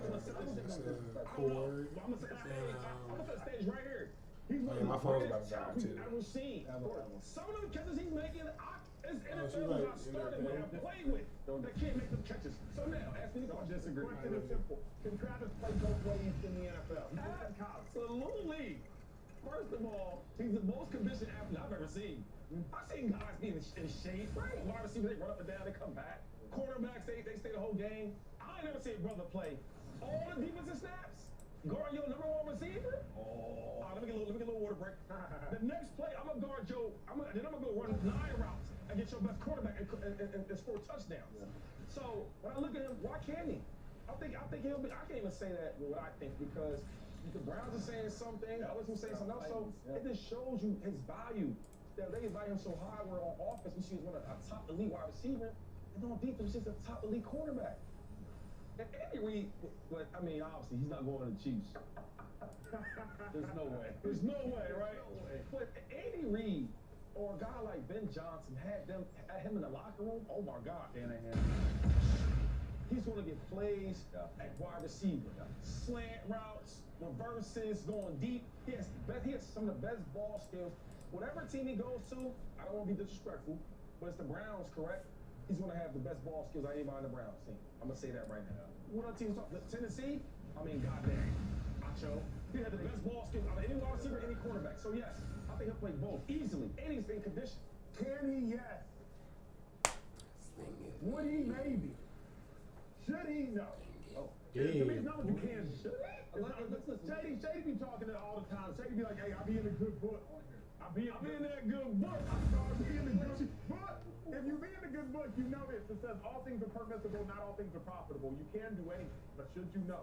I'm gonna set the stage right here. He's one of the greatest talents we've ever seen. Some of the catches he's making, it's NFL when I started with, I played with, that can't make them catches. So now, ask me the question. The question is simple. Can Travis play both ways in the NFL? Absolutely. First of all, he's the most conditioned athlete I've ever seen. I've seen guys be in shape. Wide receivers, they run up and down, they come back. Quarterbacks, they stay the whole game. I ain't never seen a brother play all the defensive snaps. Guard your number one receiver. Let me get a little water break. The next play, I'm gonna guard Joe. Then I'm gonna go run 9 routes and get your best quarterback and score touchdowns. Yeah. So when I look at him, why can't he? I think he'll be. I can't even say that what I think because the Browns are saying something, others are saying something else. So it just shows you his value. That they value him so high. Where on offense we see he's one of a top elite wide receiver, and on defense he's a top elite quarterback. And Andy Reid, but I mean, obviously he's not going to the Chiefs. There's no way. There's no way, right? No way. But Andy Reid or a guy like Ben Johnson had him in the locker room. Oh my God, he's going to get plays at wide receiver, slant routes, reverses, going deep. He has some of the best ball skills. Whatever team he goes to, I don't want to be disrespectful, but it's the Browns, correct? He's going to have the best ball skills I anybody on the Browns team. I'm going to say that right now. What other teams talk? Tennessee? I mean, goddamn. Acho. He had the best ball skills out of any wide receiver, any quarterback. So, yes, I think he'll play both easily. And he's in condition. Can he? Yes. Would he? Maybe. Should he? No. Oh. To me, it's not what you can. Should he? Shady be talking to all the time. Shady be like, hey, I'll be in a good book. I'll be in that good book. I'll be in the good book. If you be in the good book, you know this. It says all things are permissible, not all things are profitable. You can do anything, but should you know?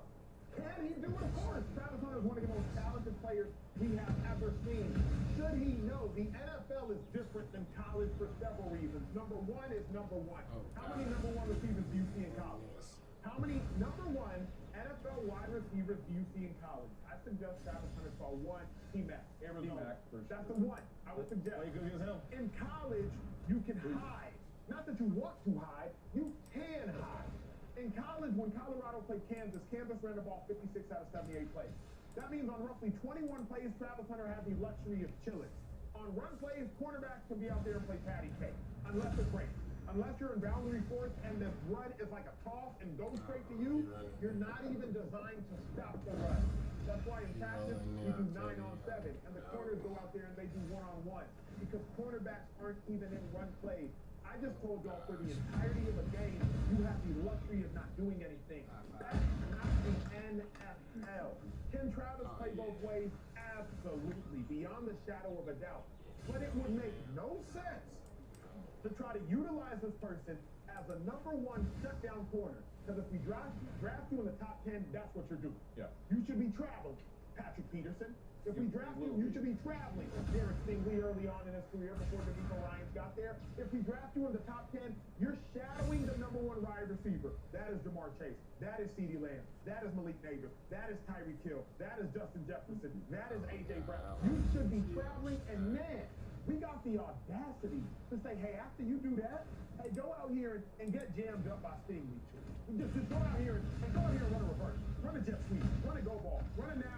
Can he do it? Of course. Travis Hunter is one of the most talented players we have ever seen. Should he know? The NFL is different than college for several reasons. Number one is number one. How many number one receivers do you see in college? How many number one NFL wide receivers do you see in college? I suggest Travis Hunter saw one. T-Mac, Arizona. That's the one. I would suggest. In college, you can hide. Not that you want to hide, you can hide. In college, when Colorado played Kansas, Kansas ran the ball 56 out of 78 plays. That means on roughly 21 plays, Travis Hunter had the luxury of chilling. On run plays, quarterbacks can be out there and play patty cake, unless it breaks. Unless you're in boundary force and the run is like a toss and goes straight to you, you're not even designed to stop the run. That's why in practice, we do 9-on-7, and the corners go out there and they do 1-on-1, because cornerbacks aren't even in run plays. I just told y'all for the entirety of a game, you have the luxury of not doing anything. That's not the NFL. Can Travis play both ways? Absolutely, beyond the shadow of a doubt. But it would make no sense to try to utilize this person as a number one shutdown corner. Because if we draft you in the top 10, that's what you're doing. Yeah. You should be traveling, Patrick Peterson. If we draft you, you should be traveling. Derek Stingley early on in his career before D'Amico Ryans got there. If we draft you in the top 10, you're shadowing the number one wide receiver. That is Jamar Chase. That is CeeDee Lamb. That is Malik Neighbors. That is Tyreek Hill. That is Justin Jefferson. That is A.J. Brown. You should be traveling, and man, we got the audacity to say, hey, after you do that, hey, go out here and get jammed up by Stingley. Just go out here and run a reverse, run a jet sweep, run a go ball, run a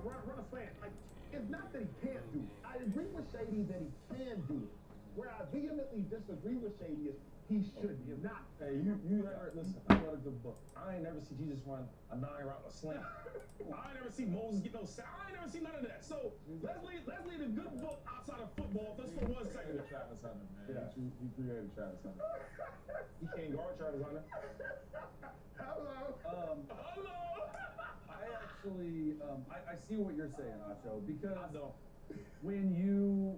run a slant. Like, it's not that he can't do it. I agree with Shady that he can do it. Where I vehemently disagree with Shady is he should not. Hey, you ever listen? I got a good book. I ain't never see Jesus run a 9-route slant. I ain't never see Moses get no sack. I ain't never seen none of that. So let's leave a good book outside of football just for 1 second. Travis Hunter, man. Yeah, he created Travis Hunter. He can't guard Travis Hunter. Hello. Hello. I actually, I see what you're saying, Acho, because when you,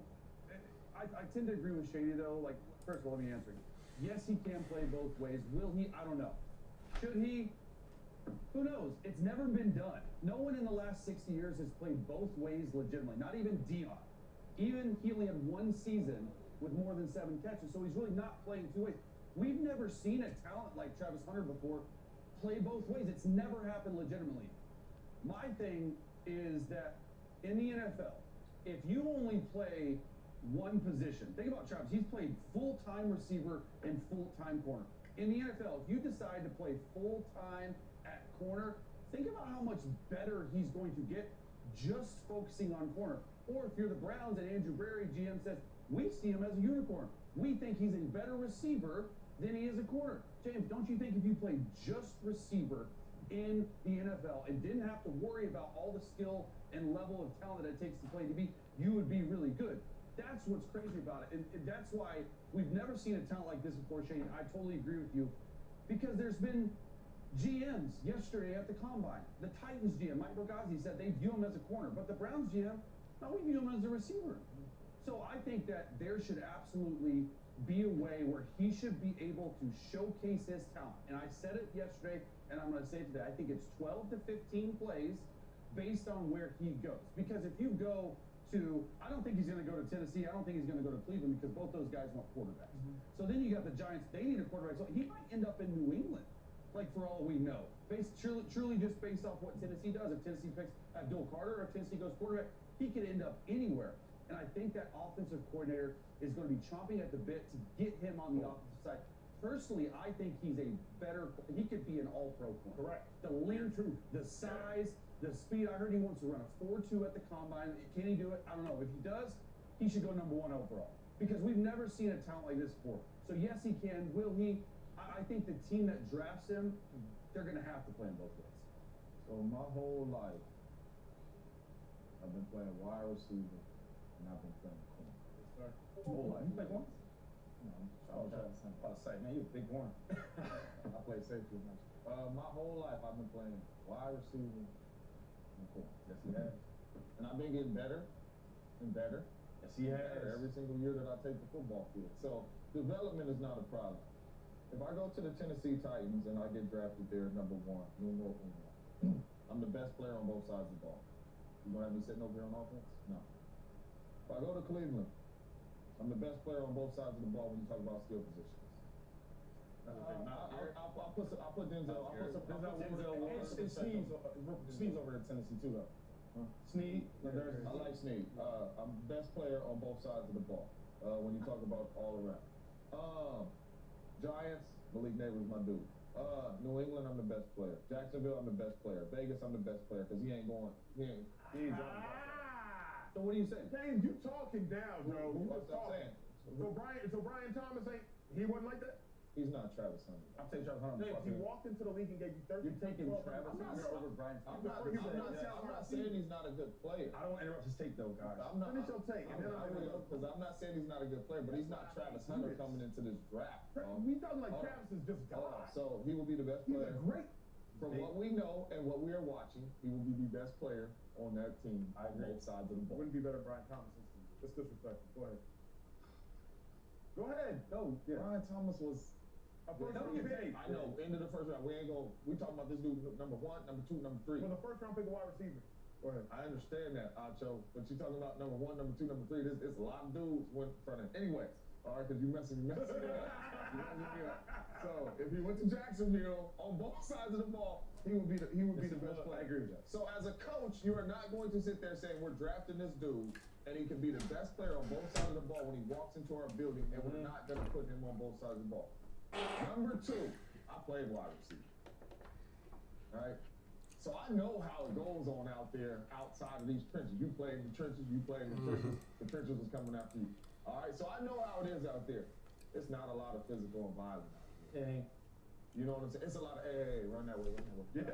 I tend to agree with Shady though. Like, first of all, let me answer. Yes, he can play both ways. Will he? I don't know. Should he? Who knows? It's never been done. No one in the last 60 years has played both ways legitimately. Not even Dion. Even he only had one season with more than 7 catches, so he's really not playing 2 ways. We've never seen a talent like Travis Hunter before play both ways. It's never happened legitimately. My thing is that in the NFL, if you only play one position, think about Travis, he's played full-time receiver and full-time corner. In the NFL, if you decide to play full-time at corner, think about how much better he's going to get just focusing on corner. Or if you're the Browns and Andrew Berry, GM, says, we see him as a unicorn. We think he's a better receiver than he is a corner. James, don't you think if you played just receiver in the NFL and didn't have to worry about all the skill and level of talent that it takes to play DB, you would be really good? That's what's crazy about it. And that's why we've never seen a talent like this before, Shane. I totally agree with you. Because there's been GMs yesterday at the Combine. The Titans GM, Mike Bergazzi, said they view him as a corner. But the Browns GM, no, we view him as a receiver. So I think that there should absolutely be a way where he should be able to showcase his talent. And I said it yesterday, and I'm going to say it today. I think it's 12 to 15 plays based on where he goes. Because if you go to, I don't think he's going to go to Tennessee. I don't think he's going to go to Cleveland because both those guys want quarterbacks. So then you got the Giants. They need a quarterback. So he might end up in New England, like for all we know. Truly just based off what Tennessee does. If Tennessee picks Abdul Carter or if Tennessee goes quarterback, he could end up anywhere. And I think that offensive coordinator is going to be chomping at the bit to get him on the offensive side. Personally, I think he's a better, he could be an all-pro corner. Correct. The length, the size, the speed. I heard he wants to run a 4.2 at the Combine. Can he do it? I don't know. If he does, he should go #1 overall. Because we've never seen a talent like this before. So yes, he can. Will he? I think the team that drafts him, they're going to have to play him both ways. So my whole life, I've been playing wide receiver, and I've been playing corner. Yes, sir. Whole life. You play corner? No, I was about to say, man, you a big corner. I play safety. My whole life, I've been playing wide receiver and corner. Yes, he has. And I've been getting better and better. Yes, he has. Every single year that I take the football field. So development is not a problem. If I go to the Tennessee Titans and I get drafted there #1, numero uno, I'm the best player on both sides of the ball. You gonna have me sitting over here on offense? No. If I go to Cleveland, I'm the best player on both sides of the ball when you talk about skill positions. I'll put Denzel. It's Sneed's over at Tennessee too, though. Sneed. I like Sneed. I'm the best player on both sides of the ball when you talk about all around. Giants, Malik Neighbors, my dude. New England, I'm the best player. Jacksonville, I'm the best player. Vegas, I'm the best player because he ain't going. He ain't So what are you saying? James, you talking down, bro. You What's just I'm talking. saying? So Brian Thomas he wasn't like that? He's not Travis Hunter. I'm taking Travis Hunter. James, he walked into the league and gave you 30. You're taking Travis Hunter over Brian I'm Thomas. not saying he's not a good player. I don't want to interrupt his take, though, guys. Finish your take. Because I'm not saying he's not a good player, but he's not Travis Hunter coming into this draft. We talking like Travis is just God. So he will be the best player. He's great. From what we know and what we are watching, he will be the best player on that team. I agree. On both sides of the ball. Wouldn't be better Brian Thomas. That's disrespectful. Go ahead. Go ahead. No, Yeah. Brian Thomas was. A first round pick. I know. End of the first round. We ain't going. We talking about this dude #1, #2, #3. Well, the first round pick, a wide receiver. Go ahead. I understand that, Acho, but you're talking about #1, #2, #3. It's a lot of dudes went in front of him. Anyway, all right, because you messing me up. So if he went to Jacksonville on both sides of the ball, he would be the best player. I agree with that. So as a coach, you are not going to sit there saying we're drafting this dude and he can be the best player on both sides of the ball when he walks into our building, and we're not going to put him on both sides of the ball. #2, I played wide receiver. All right. So I know how it goes on out there outside of these trenches. You play in the trenches, you play in the trenches. The trenches was coming after you. All right, so I know how it is out there. It's not a lot of physical and violence out there. You know what I'm saying? It's a lot of, hey, run that way, run that way.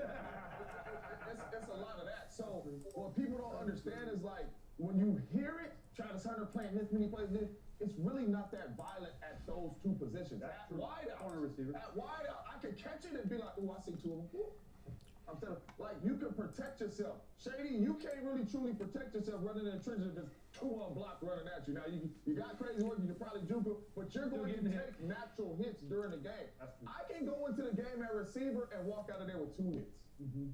It's a lot of that. So what people don't understand is like, when you hear it, Travis Hunter playing this many plays, it's really not that violent at those two positions. At wide out, Corner receiver. At wide out, I could catch it and be like, oh, I see two of them. I'm telling you, like, you can protect yourself. Shady, you can't really truly protect yourself running in the trenches if it's 2 on block running at you. Now, you got crazy work, you can probably juke it, but you're going to take natural hits during the game. I can go into the game at receiver and walk out of there with 2 hits.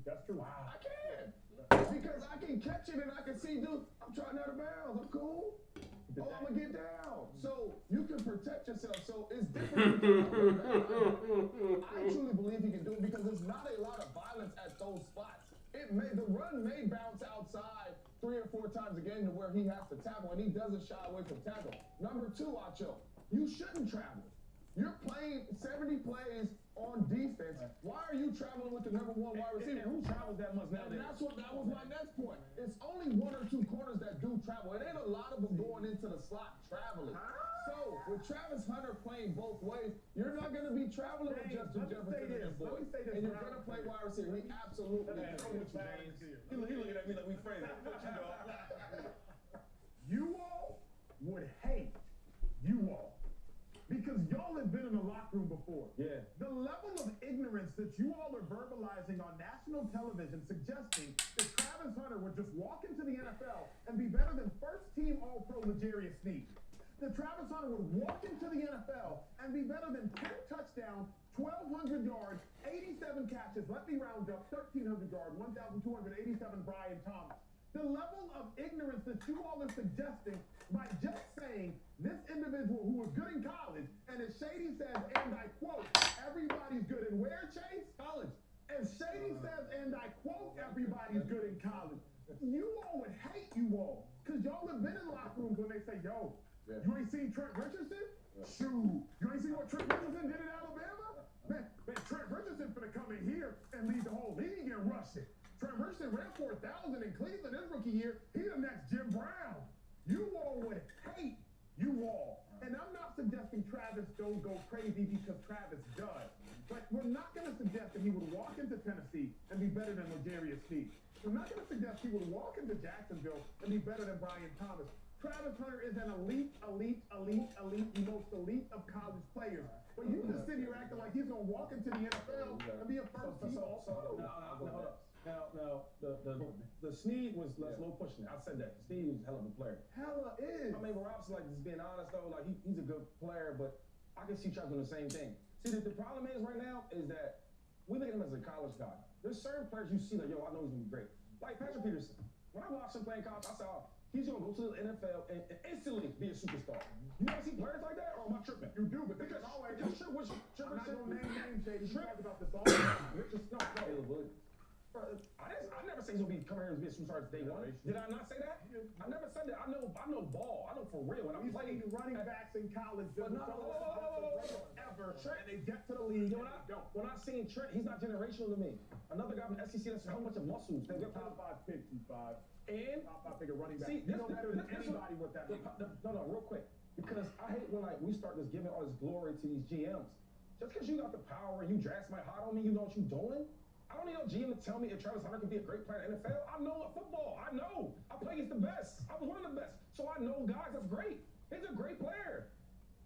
That's true. I can. Because I can catch it and I can see, dude, I'm trotting out of bounds. I'm cool. Oh, I'm gonna get down. So you can protect yourself. So it's different. I truly believe he can do it because there's not a lot of violence at those spots. The run may bounce outside 3 or 4 times a game to where he has to tackle, and he doesn't shy away from tackle. Number 2, Acho, you shouldn't travel. You're playing 70 plays on defense. Why are you traveling with the number 1 wide receiver? And who travels that much nowadays? And that was my next point. It's only 1 or 2 corners that do travel. It ain't a lot of them going into the slot traveling. So with Travis Hunter playing both ways, you're not going to be traveling with Justin Jefferson and boys. And you're going to play wide receiver. He absolutely can. He looking at me like we friends. You all would hate you all. Because y'all have been in the locker room before. Yeah. The level of ignorance that you all are verbalizing on national television suggesting that Travis Hunter would just walk into the NFL and be better than first-team All-Pro L'Jarius Sneed. That Travis Hunter would walk into the NFL and be better than 10 touchdowns, 1,200 yards, 87 catches, let me round up, 1,300 yards, 1,287 Brian Thomas. The level of ignorance that you all are suggesting by just saying this individual who was good in college, and as Shady says, and I quote, everybody's good in where, Chase? College. As Shady says, and I quote, everybody's good in college. You all would hate you all, because y'all have been in locker rooms when they say, yo, you ain't seen Trent Richardson? Shoot. You ain't seen what Trent Richardson did in Alabama? Man, Trent Richardson finna come in here and lead the whole league in rushing. Trent Richardson ran 4,000 in Cleveland his rookie year. He the next Jim Brown. You all would hate you all. And I'm not suggesting Travis don't go crazy because Travis does. But we're not going to suggest that he would walk into Tennessee and be better than L'Jarius Sneed. We're not going to suggest he would walk into Jacksonville and be better than Brian Thomas. Travis Hunter is an elite, the most elite of college players. But you just sit here acting like he's going to walk into the NFL and be a first-team All-Pro. Now, the Sneed was slow pushing it. I said that. Sneed was a hell of a player. Hella is. I mean, Rob's like, just being honest though, like he's a good player, but I can see Travis doing the same thing. See, the problem is right now is that we look at him as a college guy. There's certain players you see like, yo, I know he's gonna be great. Like Patrick Peterson. When I watched him play in college, I said, oh, he's gonna go to the NFL and instantly be a superstar. You ever see players like that, or am I tripping? You do, but because I'm not gonna name names, Shady. You talk about this all the time. I never say he's gonna be coming here and be a superstar day 1. Did I not say that? I never said that. I know ball. I know for real. When I played running backs in college, ever, and they get to the league. When I seen Trent, he's not generational to me. Another guy from the SEC that's how much of muscles. They got top 5 pick, T5. And top 5 pick running back. See, you know better than anybody with that. No, real quick, because I hate when we start just giving all this glory to these GMs. Just because you got the power and you draft somebody hot on me, you know what you're doing. I don't need no GM to tell me if Travis Hunter could be a great player in the NFL. I know football. I know. I play against the best. I was one of the best. So I know guys that's great. He's a great player.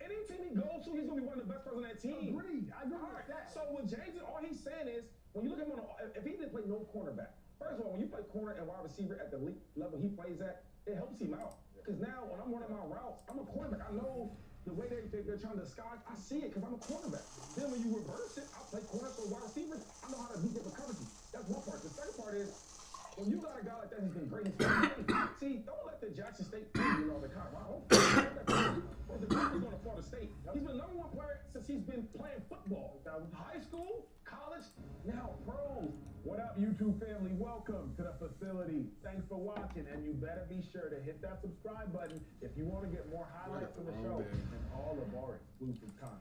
Any team he goes to, he's going to be one of the best players on that team. Agreed. I agree with that. So with James, all he's saying is, when you look at him if he didn't play no cornerback, first of all, when you play corner and wide receiver at the level he plays at, it helps him out. Because now when I'm running my routes, I'm a cornerback. I know the way they're trying to disguise, I see it because I'm a cornerback. Then when you reverse it, I play corner for wide receiver. I know how to beat different coverages. That's one part. The second part is, when you got a guy like that who's been great, see, don't let the Jackson State the Colorado. The guy who's going to Florida State. He's been the #1 player since he's been playing football. High school, college, now pros. What up, YouTube family? Welcome to the facility. Thanks for watching, and you better be sure to hit that subscribe button if you want to get more highlights from the show and all of our exclusive content.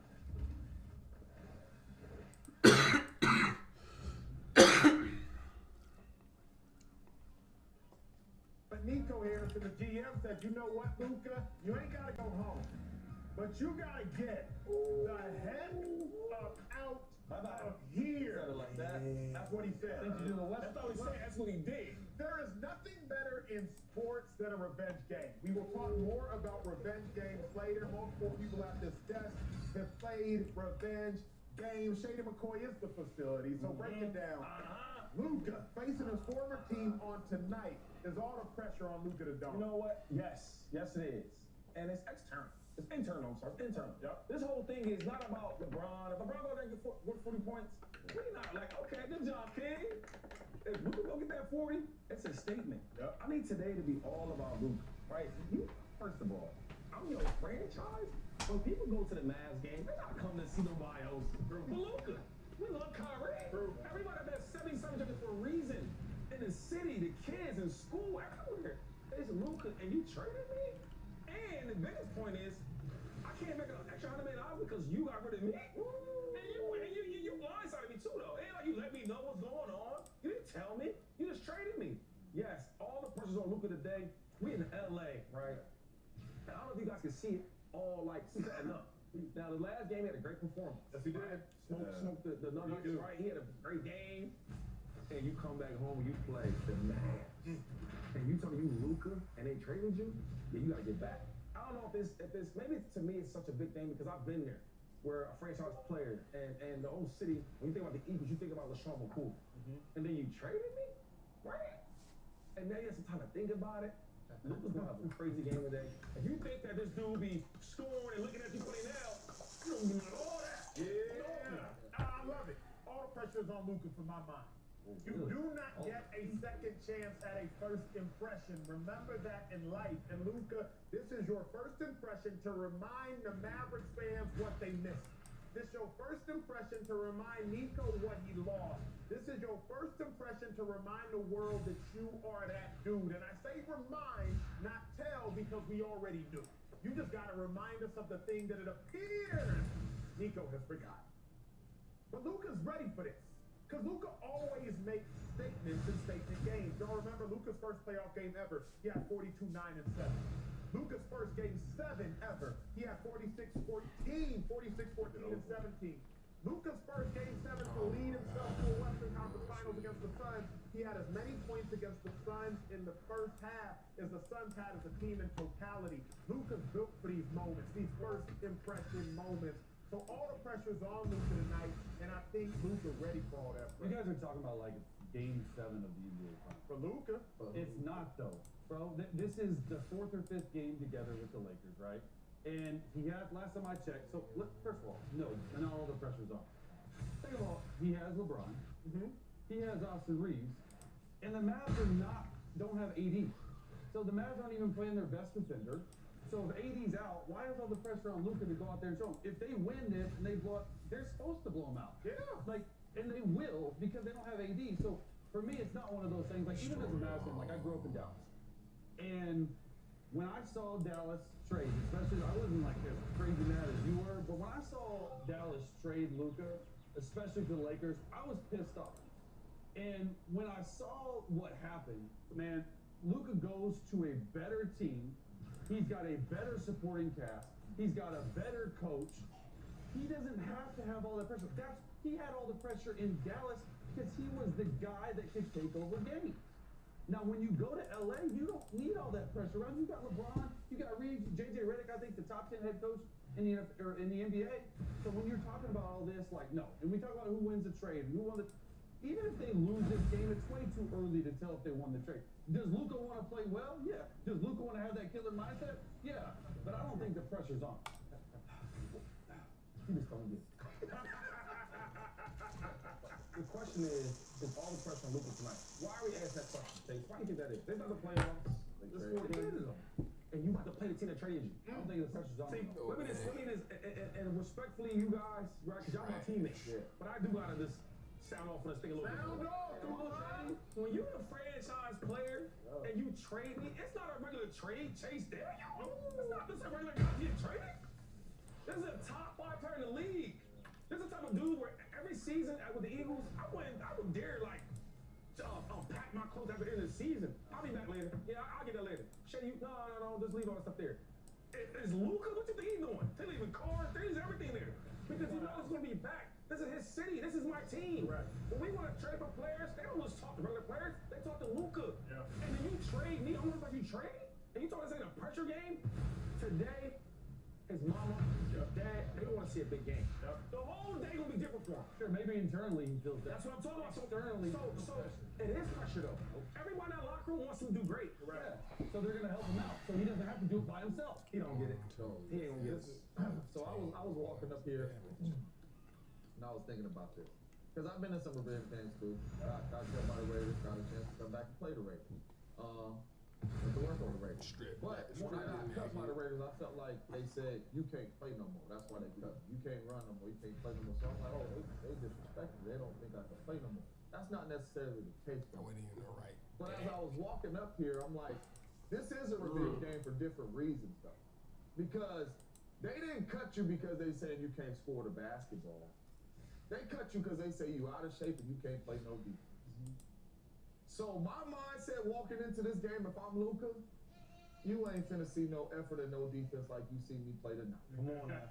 But Nico Harrison, the GM, said, you know what, Luka? You ain't got to go home, but you got to get the heck out of here. Like that. That's what he said. That's all he said. That's what he did. There is nothing better in sports than a revenge game. We will talk more about revenge games later. Multiple people at this desk have played revenge games. Shady McCoy is the facility, so break it down. Luka facing his former team on tonight. Is all the pressure on Luka to dunk? You know what? Yes. Yes, it is. And it's external. It's internal, I'm sorry. It's internal. Yep. This whole thing is not about LeBron. If LeBron goes there and get 40 points, we're not like, okay, good job, King. if Luka go get that 40, it's a statement. Yep. I need today to be all about Luka, right? You, first of all, I'm your franchise. When people go to the Mavs game, they're not coming to see nobody else. But Luka, we love Kyrie. Everybody that's 77 for a reason. In the city, the kids in school, everywhere. It's Luka, and you traded me? And the biggest point is, I can't make an extra $100 million because you got rid of me. And you blindsided me too, though. Ain't like you let me know what's going on. You didn't tell me. You just traded me. Yes, all the pressure's on Luka today. We in LA, right? And I don't know if you guys can see it all like setting up. Now the last game he had a great performance. Yes, he did. Smoked the Nuggets, right? He had a great game. And you come back home and you play the Mavs. And you tell me you Luka and they traded you, yeah, you gotta get back. I don't know if it's maybe to me it's such a big thing because I've been there where a franchise player and the whole city, when you think about the Eagles, you think about LaShawn McCool. And then you traded me, right? And now you have some time to think about it. Luka's gonna have a crazy game today. If you think that this dude be scoring and looking at you playing now, you don't need all that. Yeah. I love it. All the pressure's on Luka for my mind. You do not get a second chance at a first impression. Remember that in life. And Luka, this is your first impression to remind the Mavericks fans what they missed. This is your first impression to remind Nico what he lost. This is your first impression to remind the world that you are that dude. And I say remind, not tell, because we already knew. You just got to remind us of the thing that it appears Nico has forgotten. But Luka's ready for this. Because Luka always makes statements in statement games. Y'all remember Luka's first playoff game ever, he had 42, 9, and 7. Luka's first game 7 ever, he had 46, 14, and 17. Luka's first game 7 to lead himself to a Western Conference Finals against the Suns. He had as many points against the Suns in the first half as the Suns had as a team in totality. Luka's built for these moments, these first impression moments. So all the pressure's on Luka tonight, and I think Luka ready for all that pressure. You guys are talking about like game 7 of the NBA Finals. For Luka? It's not though, bro. This is the 4th or 5th game together with the Lakers, right? And he has, last time I checked, so first of all, no, not all the pressure's on. Second of all, he has LeBron. He has Austin Reeves. And the Mavs don't have AD. So the Mavs aren't even playing their best defender. So if AD's out, why is all the pressure on Luka to go out there and show him? If they win this and they blow up, they're supposed to blow him out. Yeah. Like, and they will because they don't have AD. So for me, it's not one of those things. Like, even as a Mavs fan, like I grew up in Dallas. And when I saw Dallas trade, especially, I wasn't like as crazy mad as you were, but when I saw Dallas trade Luka, especially for the Lakers, I was pissed off. And when I saw what happened, man, Luka goes to a better team. He's got a better supporting cast. He's got a better coach. He doesn't have to have all that pressure. He had all the pressure in Dallas because he was the guy that could take over games. Now, when you go to LA, you don't need all that pressure around. You got LeBron, you got Reeves, JJ Redick, I think the top 10 head coach in the NBA. So when you're talking about all this, like, no. And we talk about who wins the trade, who won the. Even if they lose this game, it's way too early to tell if they won the trade. Does Luka want to play well? Yeah. Does Luka want to have that killer mindset? Yeah. But I don't think the pressure's on. He just don't get it. The question is all the pressure on Luka tonight? Why are we asking that question, Chase? Why do you think that is? There's not the playoffs. There's 4 games. And you have to play the team that traded you. I don't think the pressure's on. See, let me this, and respectfully, you guys, right, because y'all my teammates. Yeah. But I do gotta just sound off on this thing a little bit. Sound off, come on. When you're a franchise player and you trade me, it's not a regular trade, Chase Daniel. It's not just a regular guy get traded. This is a top 5 player in the league. This is the type of dude where every season with the Eagles, I would dare like pack my clothes after the end of the season. I'll be back later. Yeah, I'll get that later. Shay, no, just leave all that stuff there. Is Luka? What you think he's doing? They're leaving cars, things, everything there. Because he knows he's gonna be back. This is his city. This is my team. Right. When we want to trade for players, they don't just talk to regular players. They talk to Luka. Yeah. And then you trade me. Almost like you trade. And you talk this ain't a pressure game. Today, his mama, dad, they want to see a big game. Yep. The whole day gonna be different for him. Sure, maybe internally he feels that. That's what I'm talking about. Externally, so it is pressure though. Everyone in that locker room wants him to do great. Right. Yeah. So they're gonna help him out. So he doesn't have to do it by himself. He don't get it. He ain't gonna get it. So I was walking up here and I was thinking about this. Because I've been in some revenge games too. Got killed by the Raiders, got a chance to come back and play the Raiders. To work on the Raiders. But when I got cut by the Raiders, I felt like they said, you can't play no more. That's why they cut me. You can't run no more. You can't play no more. So I'm like, oh, they disrespect me. They don't think I can play no more. That's not necessarily the case. I wouldn't even know right. But as I was walking up here, I'm like, this is a revenge game for different reasons, though. Because they didn't cut you because they said you can't score the basketball. They cut you because they say you out of shape and you can't play no defense. So my mindset walking into this game, if I'm Luka, you ain't finna see no effort and no defense like you see me play tonight. Come on now.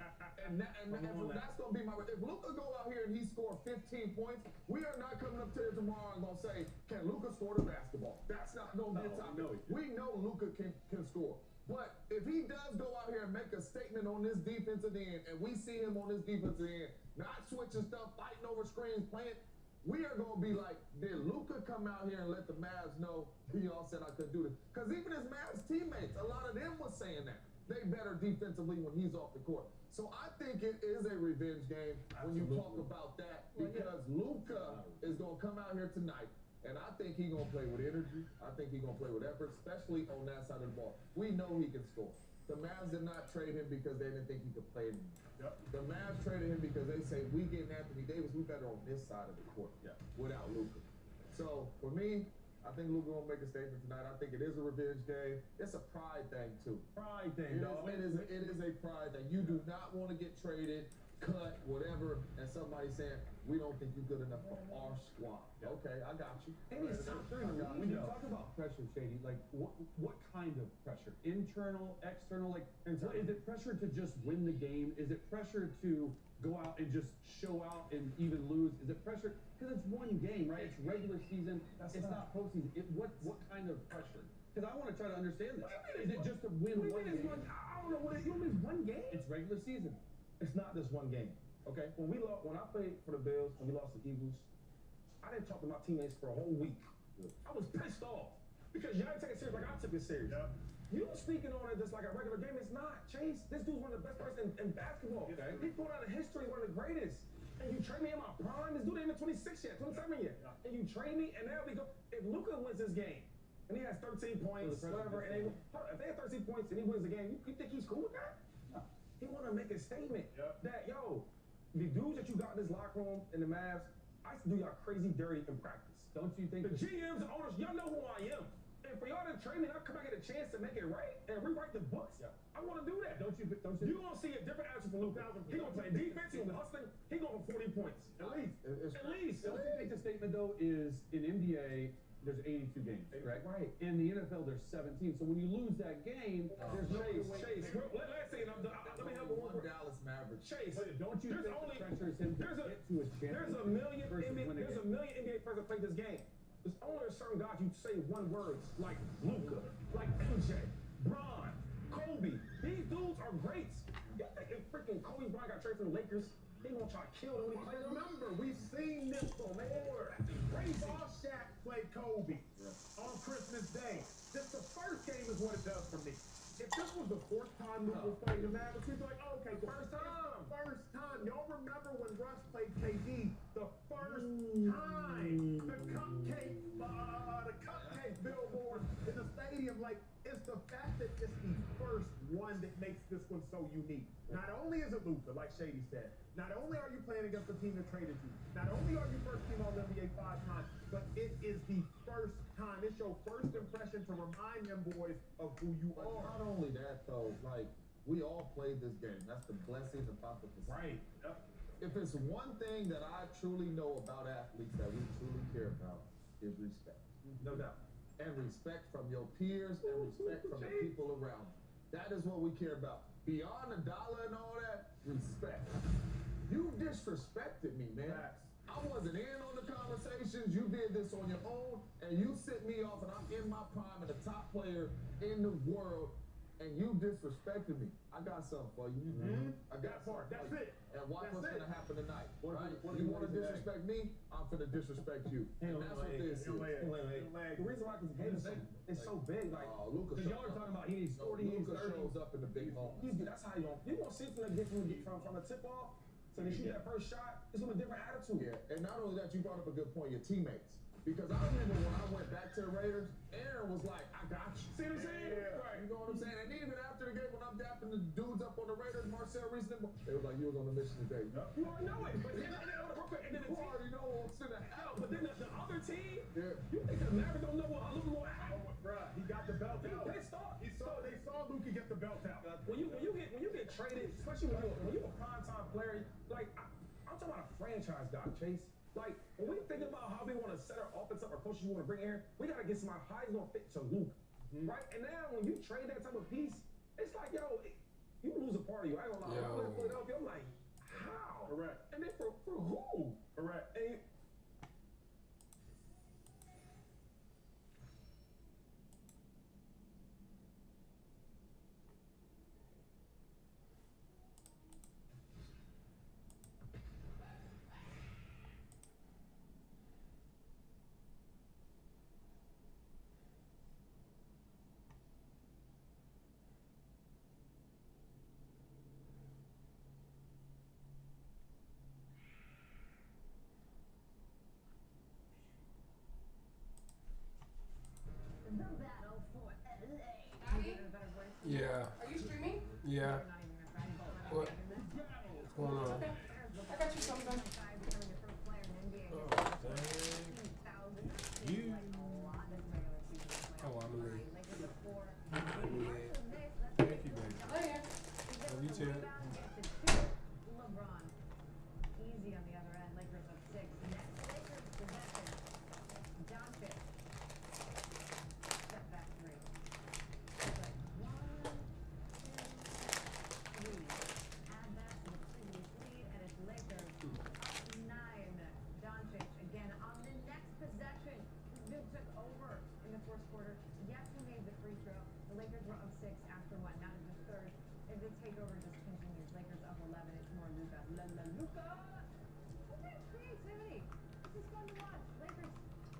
That's gonna be my. If Luka go out here and he score 15 points, we are not coming up to here tomorrow and gonna say, can Luka score the basketball? That's not gonna be a topic. We know Luka can score. But if he does go out here and make a statement on this defensive end, and we see him on this defensive end, not switching stuff, fighting over screens, playing, we are going to be like, did Luka come out here and let the Mavs know he all said I could do this? Because even his Mavs teammates, a lot of them was saying that. They better defensively when he's off the court. So I think it is a revenge game when you talk about that, because Luka is going to come out here tonight. And I think he's going to play with energy. I think he's going to play with effort, especially on that side of the ball. We know he can score. The Mavs did not trade him because they didn't think he could play anymore. The Mavs traded him because they say, we getting Anthony Davis, we better on this side of the court without Luka. So, for me, I think Luka will make a statement tonight. I think it is a revenge game. It's a pride thing, too. Pride thing, dog. It is a pride thing. You do not want to get traded, cut, whatever, and somebody saying, we don't think you're good enough for our squad. Okay, I got you. And it's top three. When you talk about pressure, Shady, like what kind of pressure? Internal, external? Like, is it pressure to just win the game? Is it pressure to go out and just show out and even lose? Is it pressure? Because it's one game, right? It's regular season. It's not postseason. What kind of pressure? Because I want to try to understand this. Is it just to win one game? I don't know what it is. One game? It's regular season. It's not just one game. Okay, when I played for the Bills and we lost the Eagles, I didn't talk to my teammates for a whole week. I was pissed off because y'all didn't take it serious like I took it serious. You speaking on it just like a regular game. It's not. Chase, this dude's one of the best players in basketball. He's going out of history, one of the greatest. And you trade me in my prime. This dude ain't even 26 yet, 27 yet. And you trade me, and now we go. If Luka wins this game and he has 13 points, whatever, and if they have 13 points and he wins the game, you think he's cool with that? He want to make a statement that, yo, the dudes that you got in this locker room in the Mavs, I used to do y'all crazy dirty in practice. Don't you think the GMs and owners, y'all know who I am. And for y'all to trade me, I come back get a chance to make it right and rewrite the books. I want to do that. Don't you? You gonna see a different answer from Luka. He gonna play defense. He gonna be hustling. He gonna for 40 points at least. At least. Don't you think the statement though is in NBA? There's 82 games, correct? Right. In the NFL, there's 17. So when you lose that game, there's no Chase. Let's say, let me help you one Dallas Mavericks. Chase, don't you think the pressure is him to get to a championship? There's a million NBA players that play this game. There's only a certain guys you say one word like Luka, like MJ, Bron, Kobe. These dudes are greats. You think if freaking Kobe Bryant got traded from the Lakers, he gonna try to kill them when he plays? Remember, we've seen this before. Saw Shaq play Kobe on Christmas Day. Just the first game is what it does for me. If this was the fourth time Luka was playing the Mavericks, we'd be like, oh, okay, first time. First time. Y'all remember when Russ played KD? The first time. The cupcake billboard in the stadium. Like, it's the fact that it's the first one that makes this one so unique. Not only is it Luka, like Shady said, not only are you playing against the team that traded you, not only are you first team all NBA 5 times, but it is the first time. It's your first impression to remind them boys of who you are. Not only that, though, like, we all played this game. That's the blessing about the facility. Right. If it's one thing that I truly know about athletes that we truly care about is respect. No doubt. And respect from your peers and respect from the people around you. That is what we care about. Beyond the dollar and all that, respect. You disrespected me, man. I wasn't in on the conversations. You did this on your own, and you sent me off, and I'm in my prime and the top player in the world, and you disrespected me. I got something for you. I got that part. That's it. And watch what's going to happen tonight. Right? You want to disrespect me? I'm going to disrespect you. And that's what this is. The reason why the game is so big, like, Luka y'all are talking about he needs 40, he needs 30. Shows up in the big moments. That's how you gonna see from the tip off to So when you shoot that first shot, it's with a different attitude. Yeah, and not only that, you brought up a good point, your teammates. Because I remember when I went back to the Raiders, Aaron was like, I got you. See what I'm saying? Yeah. Right. You know what I'm saying? And even after the game, when I'm dapping the dudes up on the Raiders, Marcel Reese, they was like, you was on a mission today. Yep. You already know it. But then, and then the team, already know what's gonna happen. but then the other team, Yeah. you think the Mavericks don't know what Luka gonna act? Oh, bruh, he got the belt out. They They saw Luka get the belt out. When you get traded, especially when you're a primetime player, like I'm talking about a franchise guy, Chase. Like when we thinking about how we want to set our offense up or coaches you want to bring in, we gotta get somebody how he's gonna fit to Luka, right? And now when you trade that type of piece, it's like you lose a part of you. I ain't gonna lie. When I left Philadelphia, I'm like, how? Correct. And then for who? Correct. And The battle for LA. Yeah. Are you streaming? Yeah. What? What's going on? Okay. I got you something. Oh, dang. You. Oh, I'm gonna leave. Thank you, baby. Love you too. LeBron. Easy on the other end. Lakers up 6. Next Lakers possession. Doncic. Step back 3. Like 1, 2, 3. Add that to the previous lead, and it's Lakers up 9. Doncic again on the next possession. This dude took over in the first quarter. Yes, he made the free throw. The Lakers were up 6 after what? Now in the third. If the takeover just continues, Lakers up 11. It's more Luka. Luka. Look at creativity. This is fun to watch. Lakers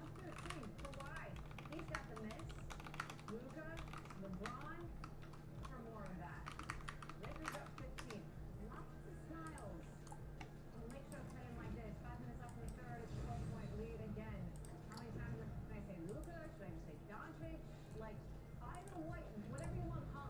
up 13. Kawhi. He's got the miss. Luka. LeBron. For more of that. Lakers up 15. Lots of smiles. When the Lakers play in like this, 5 minutes left in the third, it's a 12-point lead again. How many times can I say Luka? Should I just say Doncic? Like, either way, whatever you want to call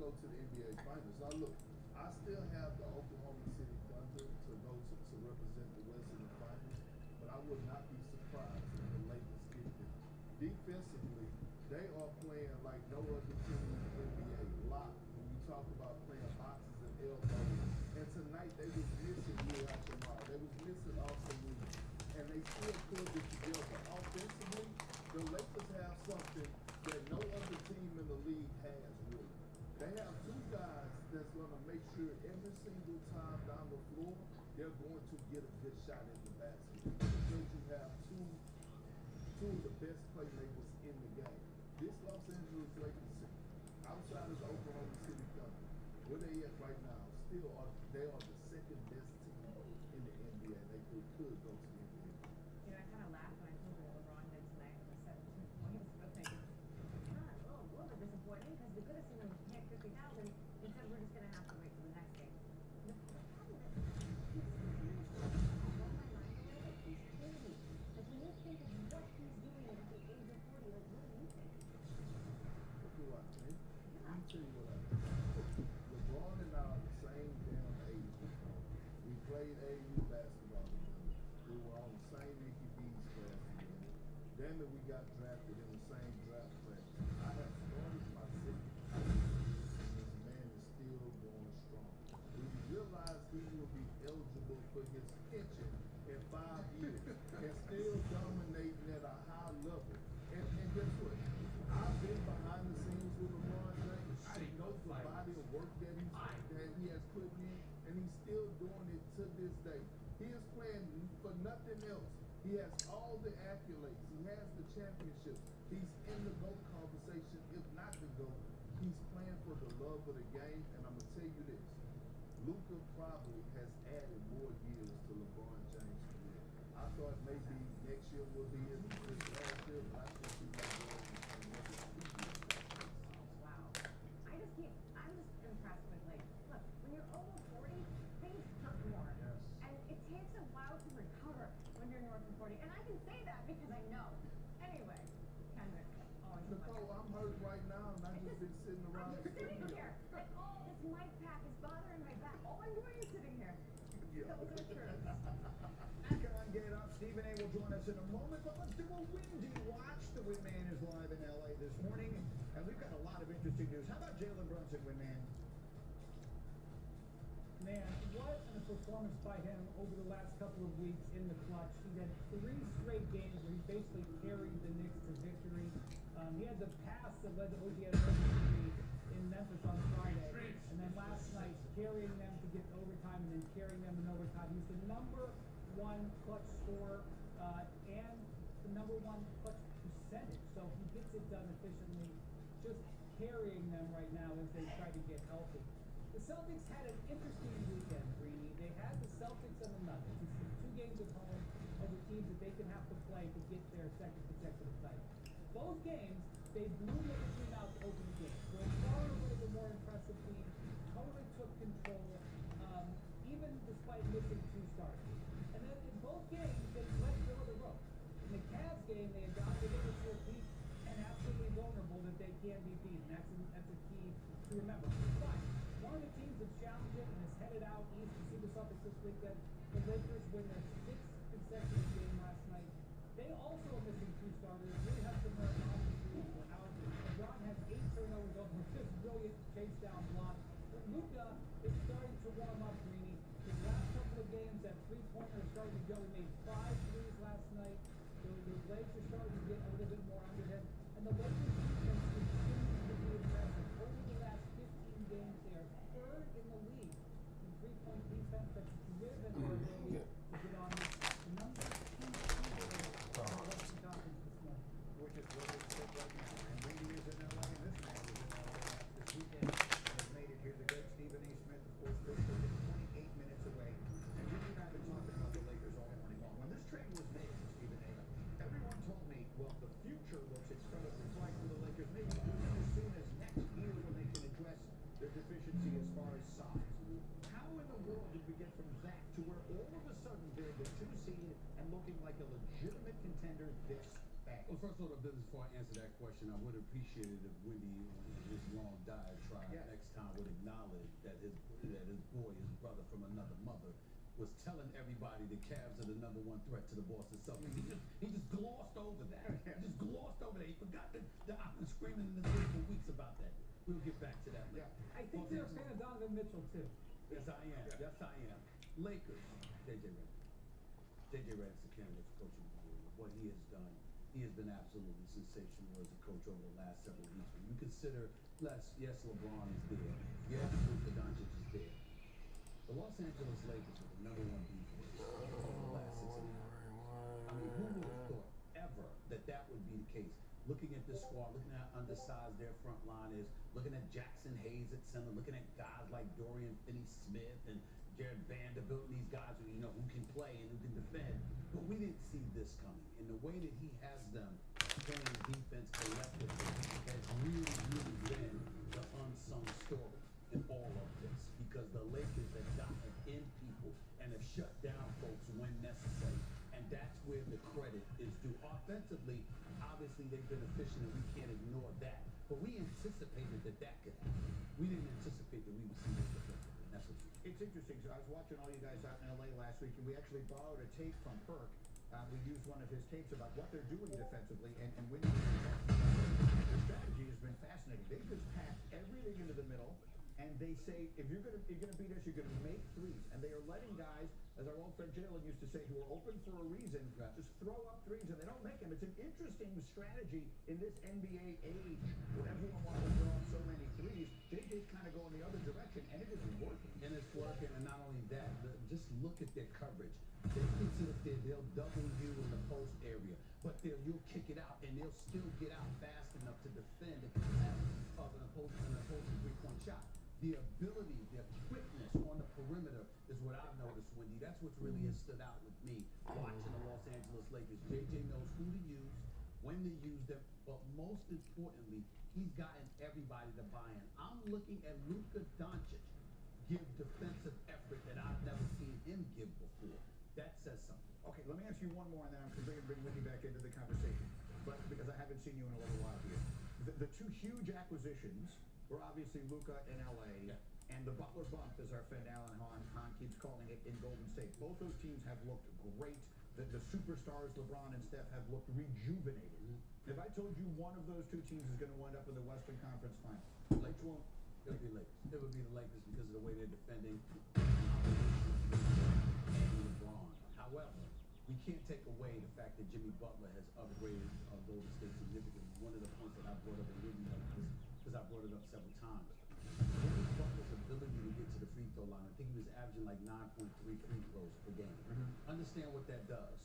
go to the NBA Finals. Now look, I still have the Oklahoma City Thunder to go to represent the West in the finals, but I would not be surprised if the Lakers get them. Defensively, they are playing like no other team in the NBA. Locked. When you talk about playing boxes and elbows, and tonight they was missing Will Altamar. They was missing Austin Reeves, and they still pulled it together. Offensively, the Lakers have something that no other team in the league has, really. They have two guys that's going to make sure every single time down the floor, they're going to get a good shot at the basket. Because you have two of the best playmakers in the game. This Los Angeles Lakers team, outside of the Oklahoma City Thunder, where they at right now, they are the second best team in the NBA. They could go to the NBA. You know, I kind of laughed when I told you LeBron did tonight with 17 points, but thinking, it's not a little bit disappointing because we could have seen him hit 50,000. Instead, we're just going to have to wait till the next game. The problem is, he's blown my mind away. Like, he's killing me. Like, when you think of what he's doing at the age of 40, like, what do you think? What do I think? Let me tell you what I think. LeBron and I are the same damn age. We played AU basketball together. We were on the same Mickey D's class together. Then we got drafted in the same draft class. I have started my second year, and this man is still going strong. We realized he will be eligible for his pension in 5 years and still dominating at a high level. And guess what? I've been behind the scenes with LeBron James. I know the body of work that he has put in, and he's still doing it to this day. He is playing for nothing else. He has all the accolades. He has the championships. He's in the GOAT conversation, if not the GOAT. He's playing for the love of the game, and I'm going to tell you this. Luka probably has added more years to LeBron James' career. I thought maybe next year will be his last year, but I think he might go over another 2 years. Wow. I'm just impressed with, like, look, when you're over 40, things hurt more. Yes. And it takes a while to recover when you're north of 40. And I can say that because I know. Anyway, Kendrick, always Nicole, I'm hurt right now, and I've just been sitting around I'm the just sitting studio. here. Like, oh, this mic pack is bothering my back. All I'm doing is sitting here. Yeah. Those are true. Come on, get up. Stephen A. will join us in a moment, but let's do a windy watch. The Windman is live in L.A. this morning, and we've got a lot of interesting news. How about Jalen Brunson, Windman? Man, what a performance by him over the last couple of weeks in the clutch. He had 3 straight games where he basically carried the Knicks to victory. He had the pass that led to OG Anunoby in Memphis on Friday, and then last night carrying them to get to overtime and then carrying them in overtime. He's the #1 clutch scorer and the #1 clutch percentage. So he gets it done efficiently, just carrying them right now as they try to get healthy. The Celtics had an interesting weekend, Greeny. They had the Celtics and the Nuggets. It's 2 games at home over teams that they can have to play to get their second consecutive title. Both games, they blew the team out to open the game. So far and away the more impressive team, totally took control, even despite missing 2 starters. And then in both games, they let go of the rope. In the Cavs game, they adopted it to a peak and absolutely vulnerable that they can't be beaten. That's a key to remember. But one of the teams that's challenging and is headed out east to see the Celtics this weekend, the Lakers win their 6th consecutive game last night. They also are missing 2 starters. Really have some more opportunities for out. LeBron has 8 turnovers over this brilliant chase down block. But Luka is starting to warm up, Greeny. His last couple of games, that 3-pointer is starting to go. He made 5 threes last night. The legs are starting to get a little bit more under him. And the Lakers defense continues to be impressive. Over the last 15 games, they are 3rd in the league in 3-point defense. That's driven their ability to get on the number 2 seed in the Western Conference this morning. Which is what it's said right now. And Brady is in L.A., and this man is in L.A. this weekend and has made it here. The great Stephen A. Smith, of course, Crystal is 28 minutes away. And Brady and I have been talking about the Lakers all morning long. When this trade was made, Stephen A., everyone told me, well, the future looks incredibly bright for the Lakers. Maybe even as soon as next year when they can address their deficiency as far as size. How in the world did we get from that to where all of a sudden they're the 2 seed and looking like a legitimate contender this fast? Well, first of all, before I answer that question, I would appreciate it if Wendy, this long diatribe next time would acknowledge that his boy, his brother from another mother, was telling everybody the Cavs are the #1 threat to the Boston Celtics. He just glossed over that. He just glossed over that. He forgot that I've been screaming in the city for weeks about that. We'll get back to that later. I think they're a fan of Donovan Mitchell, too. Yes, I am. Yes, I am. Lakers. JJ Redick. JJ Redick's the candidate for coaching of the year. What he has done, he has been absolutely sensational as a coach over the last several weeks. When you consider, yes, LeBron is there. Yes, Luka Doncic is there. The Los Angeles Lakers are the #1 defense over the last 6 years. I mean, who would have thought ever that would be the case? Looking at this squad, looking at how undersized their front line is, looking at Jackson Hayes at center, looking at guys like Dorian Finney-Smith and Jared Vanderbilt, and these guys who can play and who can defend. But we didn't see this coming. And the way that he has them playing defense collectively has really, really been the unsung story in all of this. Because the Lakers have gotten in people and have shut down folks when necessary. And that's where the credit is due. Offensively, obviously they've been efficient and we can't ignore that. But we anticipated that could happen. We didn't anticipate that we would see this defensively. And that's what it's interesting. So I was watching all you guys out in LA last week, and we actually borrowed a tape from Perk. We used one of his tapes about what they're doing defensively and when their strategy has been fascinating. They just pass everything into the middle, and they say, if you're gonna beat us, you're gonna make threes. And they are letting guys, as our old friend Jalen used to say, who are open for a reason, just throw up threes, and they don't make them. It's an interesting strategy in this NBA age where everyone wants to throw up so many threes. JJ's kind of going the other direction, and it is working. And it's working, and not only that, just look at their coverage. They can sit up there, they'll double you in the post area, but you'll kick it out, and they'll still get out fast enough to defend the capacity of an opposing three-point shot. The ability, the quickness on the perimeter is what I've noticed, Wendy. That's what's really has stood out with me watching the Los Angeles Lakers. JJ knows who to use, when to use them, but most importantly, he's gotten everybody to buy in. I'm looking at Luka Doncic give defensive effort that I've never seen him give before. That says something. Okay, let me ask you one more, and then I'm going to bring Wendy back into the conversation. But because I haven't seen you in a little while here. The two huge acquisitions were obviously Luka in LA and the Butler bump, as our friend Alan Hahn keeps calling it, in Golden State. Both those teams have looked great. The superstars, LeBron and Steph, have looked rejuvenated. If I told you one of those two teams is going to wind up in the Western Conference Final, which one? It would be Lakers. It would be the Lakers because of the way they're defending LeBron. However, we can't take away the fact that Jimmy Butler has upgraded Golden State significantly. One of the points that I brought up, and really like this, because I brought it up several times. Jimmy Butler's ability to get to the free throw line, I think he was averaging like 9.3 free throws per game. Understand what that does.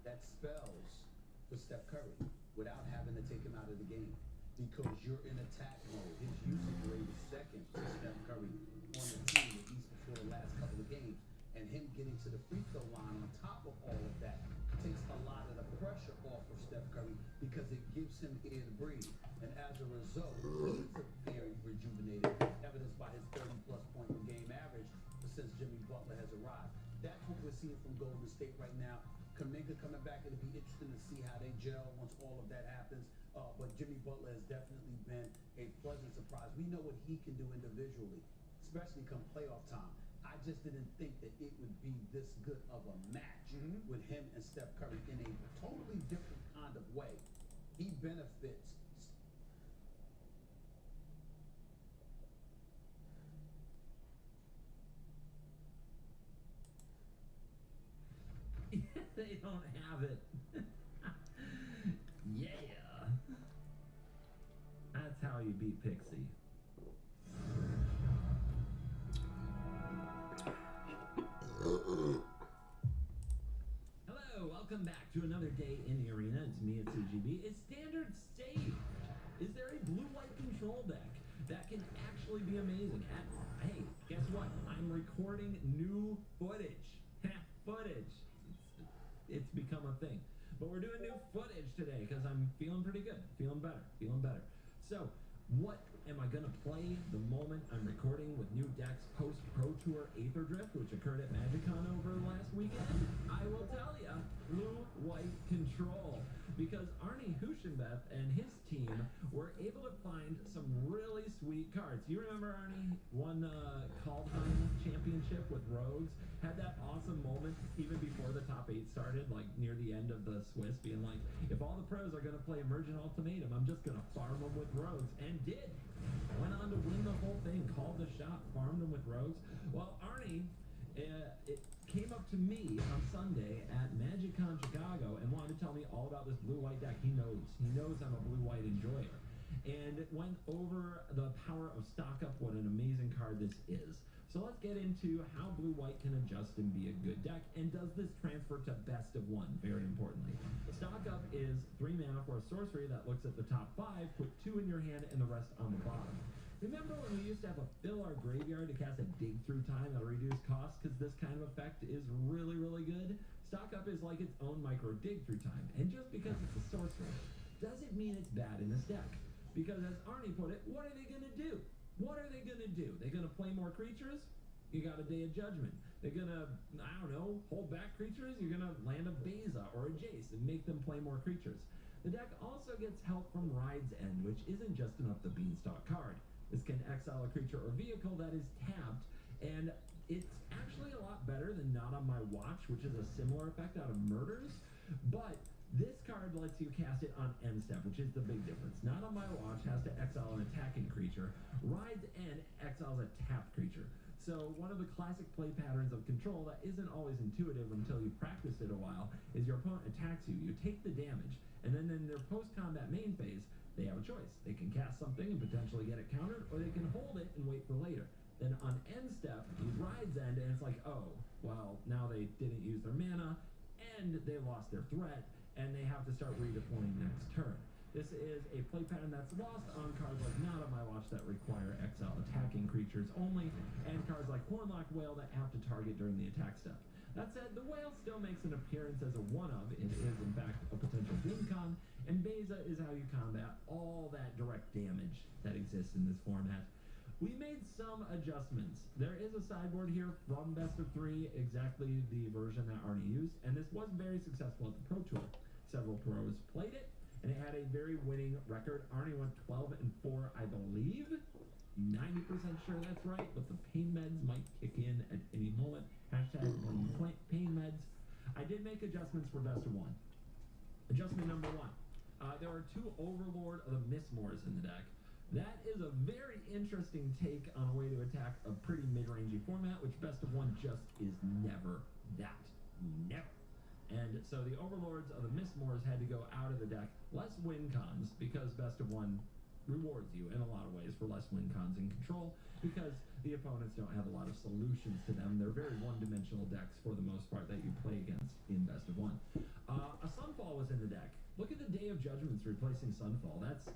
That spells for Steph Curry without having to take him out of the game. Because you're in attack mode. His usage rate is second to Steph Curry on the team, at least before the last couple of games. And him getting to the free throw line on top of all of that takes a lot of the pressure off of Steph Curry because it gives him air to breathe. And as a result, he's a very rejuvenated, evidenced by his 30-plus point per game average since Jimmy Butler has arrived. That's what we're seeing from Golden State right now. Kuminga coming back, it'll be interesting to see how they gel once all of that happens. But Jimmy Butler has definitely been a pleasant surprise. We know what he can do individually, especially come playoff time. I just didn't think that it would be this good of a match with him and Steph Curry in a totally different kind of way. He benefits. They don't have it. Yeah. That's how you beat Pixie. Hello, welcome back to another day in the arena. It's me at CGB. Is standard safe? Is there a blue-white control deck that can actually be amazing? Hey, guess what? I'm recording new footage. Footage. It's become a thing. But we're doing new footage today because I'm feeling pretty good. Feeling better. So, what am I gonna play the moment I'm recording with new decks post Pro Tour Aether Drift, which occurred at MagicCon over the last weekend? I will tell ya, blue-white control. Because Arnie Huschenbeth and his team were able to find some really sweet cards. You remember Arnie won Kaldheim championship with Rogues? Had that awesome moment even before the top 8 started, like near the end of the Swiss, being like, if all the pros are going to play Emergent Ultimatum, I'm just going to farm them with Rogues, and did. Went on to win the whole thing, called the shot, farmed them with Rogues. Well, Arnie, it came up to me on Sunday at MagicCon Chicago and wanted to tell me all about this blue-white deck. He knows I'm a blue-white enjoyer. And went over the power of Stock Up, what an amazing card this is. So let's get into how blue-white can adjust and be a good deck, and does this transfer to best of 1, very importantly. Stock Up is 3 mana for a sorcery that looks at the top 5, put 2 in your hand and the rest on the bottom. Remember when we used to have to fill our graveyard to cast a dig through time at a reduced cost, because this kind of effect is really, really good? Stock Up is like its own micro dig through time, and just because it's a sorcery doesn't mean it's bad in this deck. Because as Arnie put it, what are they going to do? What are they going to do? They're going to play more creatures? You got a Day of Judgment. They're going to, I don't know, hold back creatures? You're going to land a Beza or a Jace and make them play more creatures. The deck also gets help from Ride's End, which isn't just enough the Beanstalk card. This can exile a creature or vehicle that is tapped, and it's actually a lot better than Not On My Watch, which is a similar effect out of Murders, but this card lets you cast it on end step, which is the big difference. Not On My Watch has to exile an attacking creature. Ride's End exiles a tapped creature. So one of the classic play patterns of Control that isn't always intuitive until you've practiced it a while is your opponent attacks you, you take the damage, and then in their post-combat main phase, they have a choice. They can cast something and potentially get it countered, or they can hold it and wait for later. Then on end step, you Ride's End, and it's like, oh, well, now they didn't use their mana, and they lost their threat, and they have to start redeploying next turn. This is a play pattern that's lost on cards like Not On My Watch that require exile attacking creatures only, and cards like Hornlock Whale that have to target during the attack step. That said, the Whale still makes an appearance as a one-of. It is, in fact, a potential win con, and Beza is how you combat all that direct damage that exists in this format. We made some adjustments. There is a sideboard here from Best of 3, exactly the version that Arnie used, and this was very successful at the Pro Tour. Several pros played it, and it had a very winning record. Arnie went 12-4, I believe. 90% sure that's right, but the pain meds might kick in at any moment. Hashtag pain meds. I did make adjustments for Best of 1. Adjustment number 1. There are 2 Overlord of the Mistmores in the deck. That is a very interesting take on a way to attack a pretty mid-rangey format, which Best of 1 just is never that. Never. And so the Overlords of the Mistmores had to go out of the deck. Less win cons, because Best of 1 rewards you in a lot of ways for less win cons in Control, because the opponents don't have a lot of solutions to them. They're very one-dimensional decks for the most part that you play against in Best of 1. A Sunfall was in the deck. Look at the Day of Judgments replacing Sunfall. That's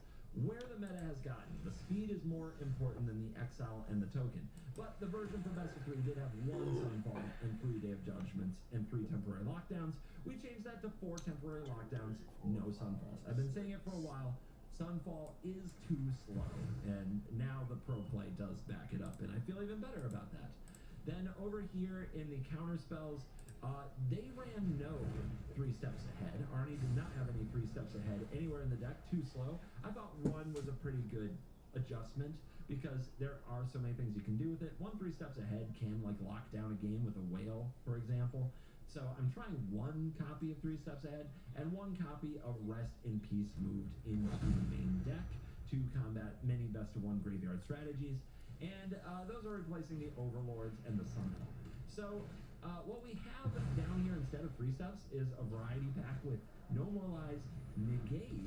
where the meta has gotten. The speed is more important than the exile and the token. But the version for Best of 3 did have 1 Sunfall and 3 Day of Judgments and 3 temporary lockdowns. We changed that to 4 temporary lockdowns, no Sunfalls. I've been saying it for a while. Sunfall is too slow, and now the pro play does back it up, and I feel even better about that. Then over here in the counter spells, they ran no 3 steps ahead. Arnie did not have any 3 steps ahead anywhere in the deck, too slow. I thought 1 was a pretty good adjustment, because there are so many things you can do with it. 1 3 steps ahead can like lock down a game with a whale, for example. So I'm trying 1 copy of 3 steps ahead and 1 copy of Rest in Peace moved into the main deck to combat many Best of 1 graveyard strategies. And those are replacing the Overlords and the Sunfall. So what we have down here instead of 3 steps is a variety pack with Normalize, Negate,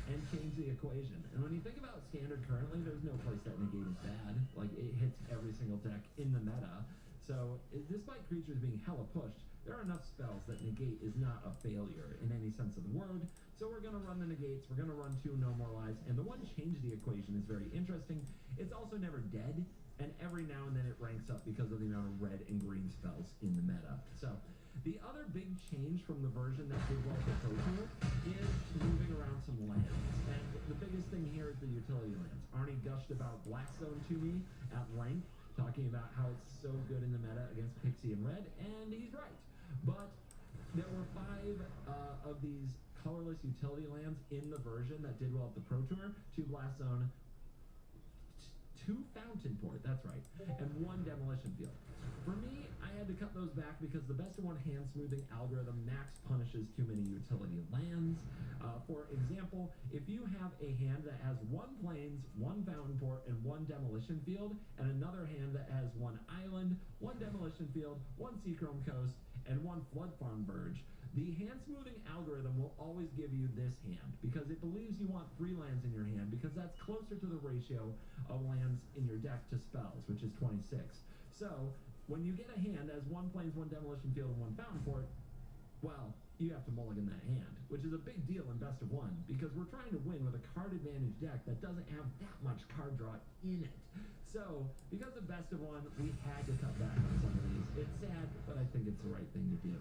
and change the equation. And when you think about Standard currently, there's no place that Negate is bad. Like, it hits every single deck in the meta. So despite creatures being hella pushed, there are enough spells that Negate is not a failure in any sense of the word. So we're going to run the Negates, we're going to run 2 Normalize, and the 1 change the equation is very interesting. It's also never dead, and every now and then it ranks up because of the amount of red and green spells in the meta. So, the other big change from the version that did well with Pro Tour is moving around some lands. And the biggest thing here is the utility lands. Arnie gushed about Blackstone to me at length, talking about how it's so good in the meta against Pixie and Red, and he's right. But there were 5 of these colorless utility lands in the version that did well at the Pro Tour, 2 Blackstone, 2 Fountain Port, that's right, and 1 Demolition Field. For me, I had to cut those back because the best of 1 hand smoothing algorithm max punishes too many utility lands. For example, if you have a hand that has 1 Plains, 1 Fountain Port, and 1 Demolition Field, and another hand that has 1 Island, 1 Demolition Field, 1 Seachrome Coast, and 1 Flood Farm Verge, the hand smoothing algorithm will always give you this hand because it believes you want 3 lands in your hand because that's closer to the ratio of lands in your deck to spells, which is 26. So, when you get a hand that has 1 Plains, 1 Demolition Field, and 1 Fountain Port, well, you have to mulligan that hand, which is a big deal in Best of 1 because we're trying to win with a card advantage deck that doesn't have that much card draw in it. So, because of Best of 1, we had to cut back on some of these. It's sad, but I think it's the right thing to do.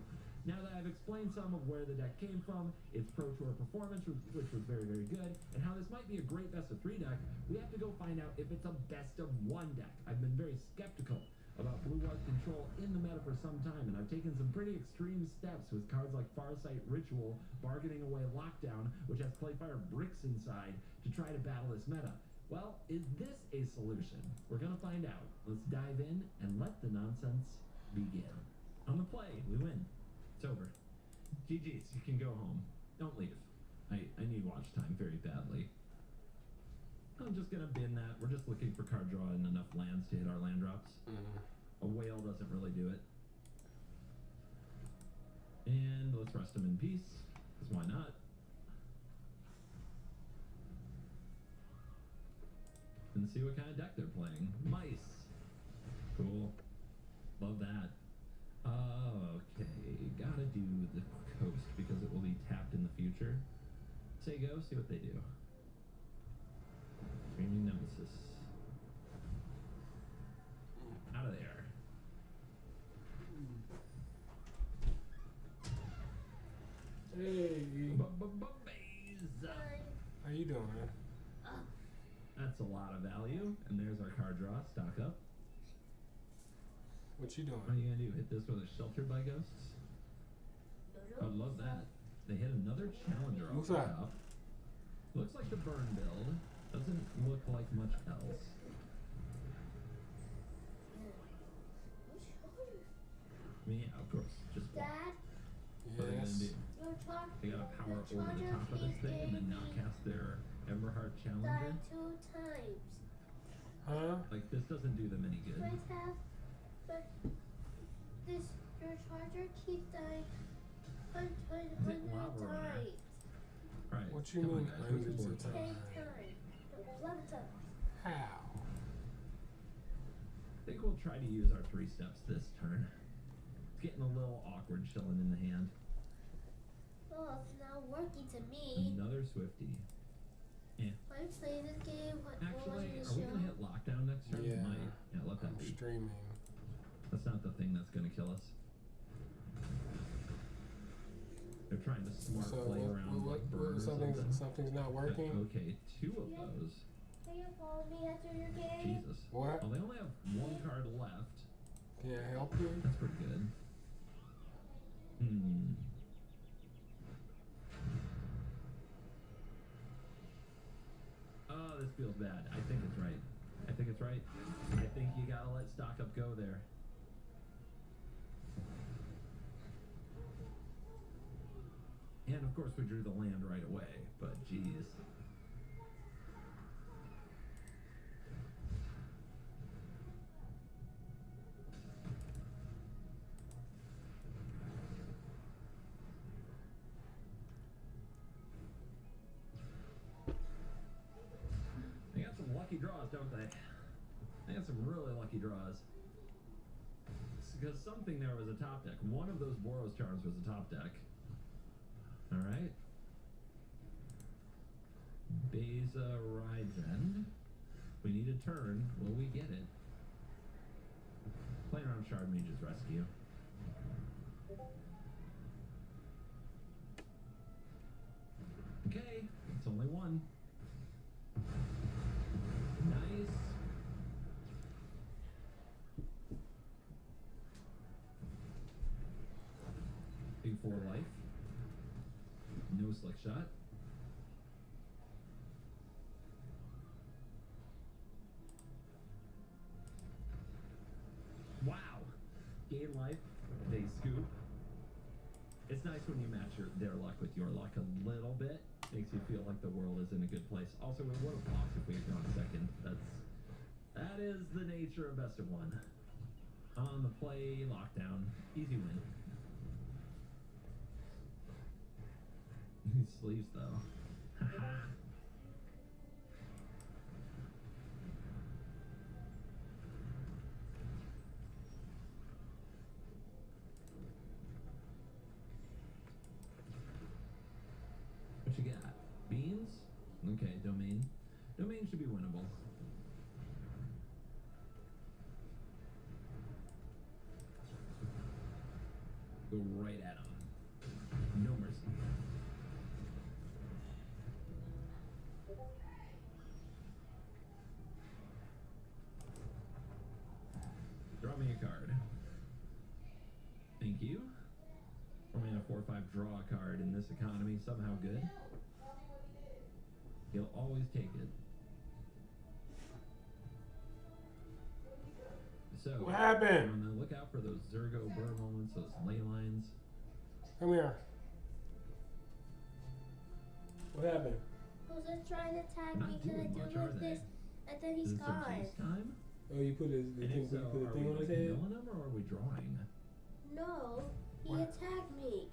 Now that I've explained some of where the deck came from, its Pro Tour performance, which was very, very good, and how this might be a great Best of 3 deck, we have to go find out if it's a Best of 1 deck. I've been very skeptical about blue-white control in the meta for some time, and I've taken some pretty extreme steps with cards like Farsight Ritual, bargaining away Lockdown, which has Playfire Bricks inside, to try to battle this meta. Well, is this a solution? We're gonna find out. Let's dive in and let the nonsense begin. On the play, we win. It's over. GG's, you can go home. Don't leave. I need watch time very badly. I'm just gonna bin that. We're just looking for card draw and enough lands to hit our land drops. A whale doesn't really do it. And let's rest him in peace, because why not? And see what kind of deck they're playing. Mice. Cool. Love that. Okay, gotta do the coast because it will be tapped in the future. Say go, see what they do. Streaming Nemesis. Out of there. Hey. Baze. How you doing, man? That's a lot of value. And there's our card draw. Stock up. What you doing? What are you gonna do? Hit this with a Sheltered by Ghosts? I'd love that. They hit another Challenger off the top. Looks like the burn build. Doesn't look like much else. I mean, yeah, of course. Just block. Dad? What are they gonna do? They gotta power over the top of this thing and then not cast their Emberheart Challenger? Died 2 times. Huh? Like, this doesn't do them any good. But this, your charger keeps dying hundreds times. Right. What you mean hundreds of 10 times? times. 11 times. How? I think we'll try to use our 3 steps this turn. It's getting a little awkward chilling in the hand. Well, it's not working to me. Another Swifty. Yeah. I'm playing this game. Actually, are we gonna hit Lockdown next turn? Yeah. Might. Yeah, let that be. Streaming. That's not the thing that's gonna kill us. They're trying to smart play around like birds. Something's not working? Okay, 2 of those. Can you follow me after your game? Jesus. What? Well, they only have 1 card left. Can I help you? That's pretty good. Oh, this feels bad. I think it's right. I think it's right. I think you gotta let stock up go there. And of course we drew the land right away, but geez. They got some lucky draws, don't they? They got some really lucky draws. Because something there was a top deck. One of those Boros Charms was a top deck. Alright. Beza Rides End. We need a turn. Will we get it? Playing around Shard Mage's Rescue. Okay, it's only one. Nice. Big 4 life. No slick shot. Wow. Gain life. They scoop. It's nice when you match their luck with your luck a little bit. Makes you feel like the world is in a good place. Also, we would have lost if we had gone second. That is the nature of best of one. On the play, lockdown, easy win. Sleeves though. What you got? Beans? Okay, domain. Domain should be winnable. Go right at him. No mercy. Draw me a card. Thank you. Or me a 4/5 draw a card in this economy, somehow good. He'll always take it. So, what happened? On the lookout for those Zergo burr moments, those ley lines. Come here. What happened? Who's just trying to tag Not me? Can I doing do much, like are they? this? And then he's Is it some gone. juice time? Oh, you put his And if so, you put a are thing we on his like head? milling him or are we drawing? No, he What? attacked me.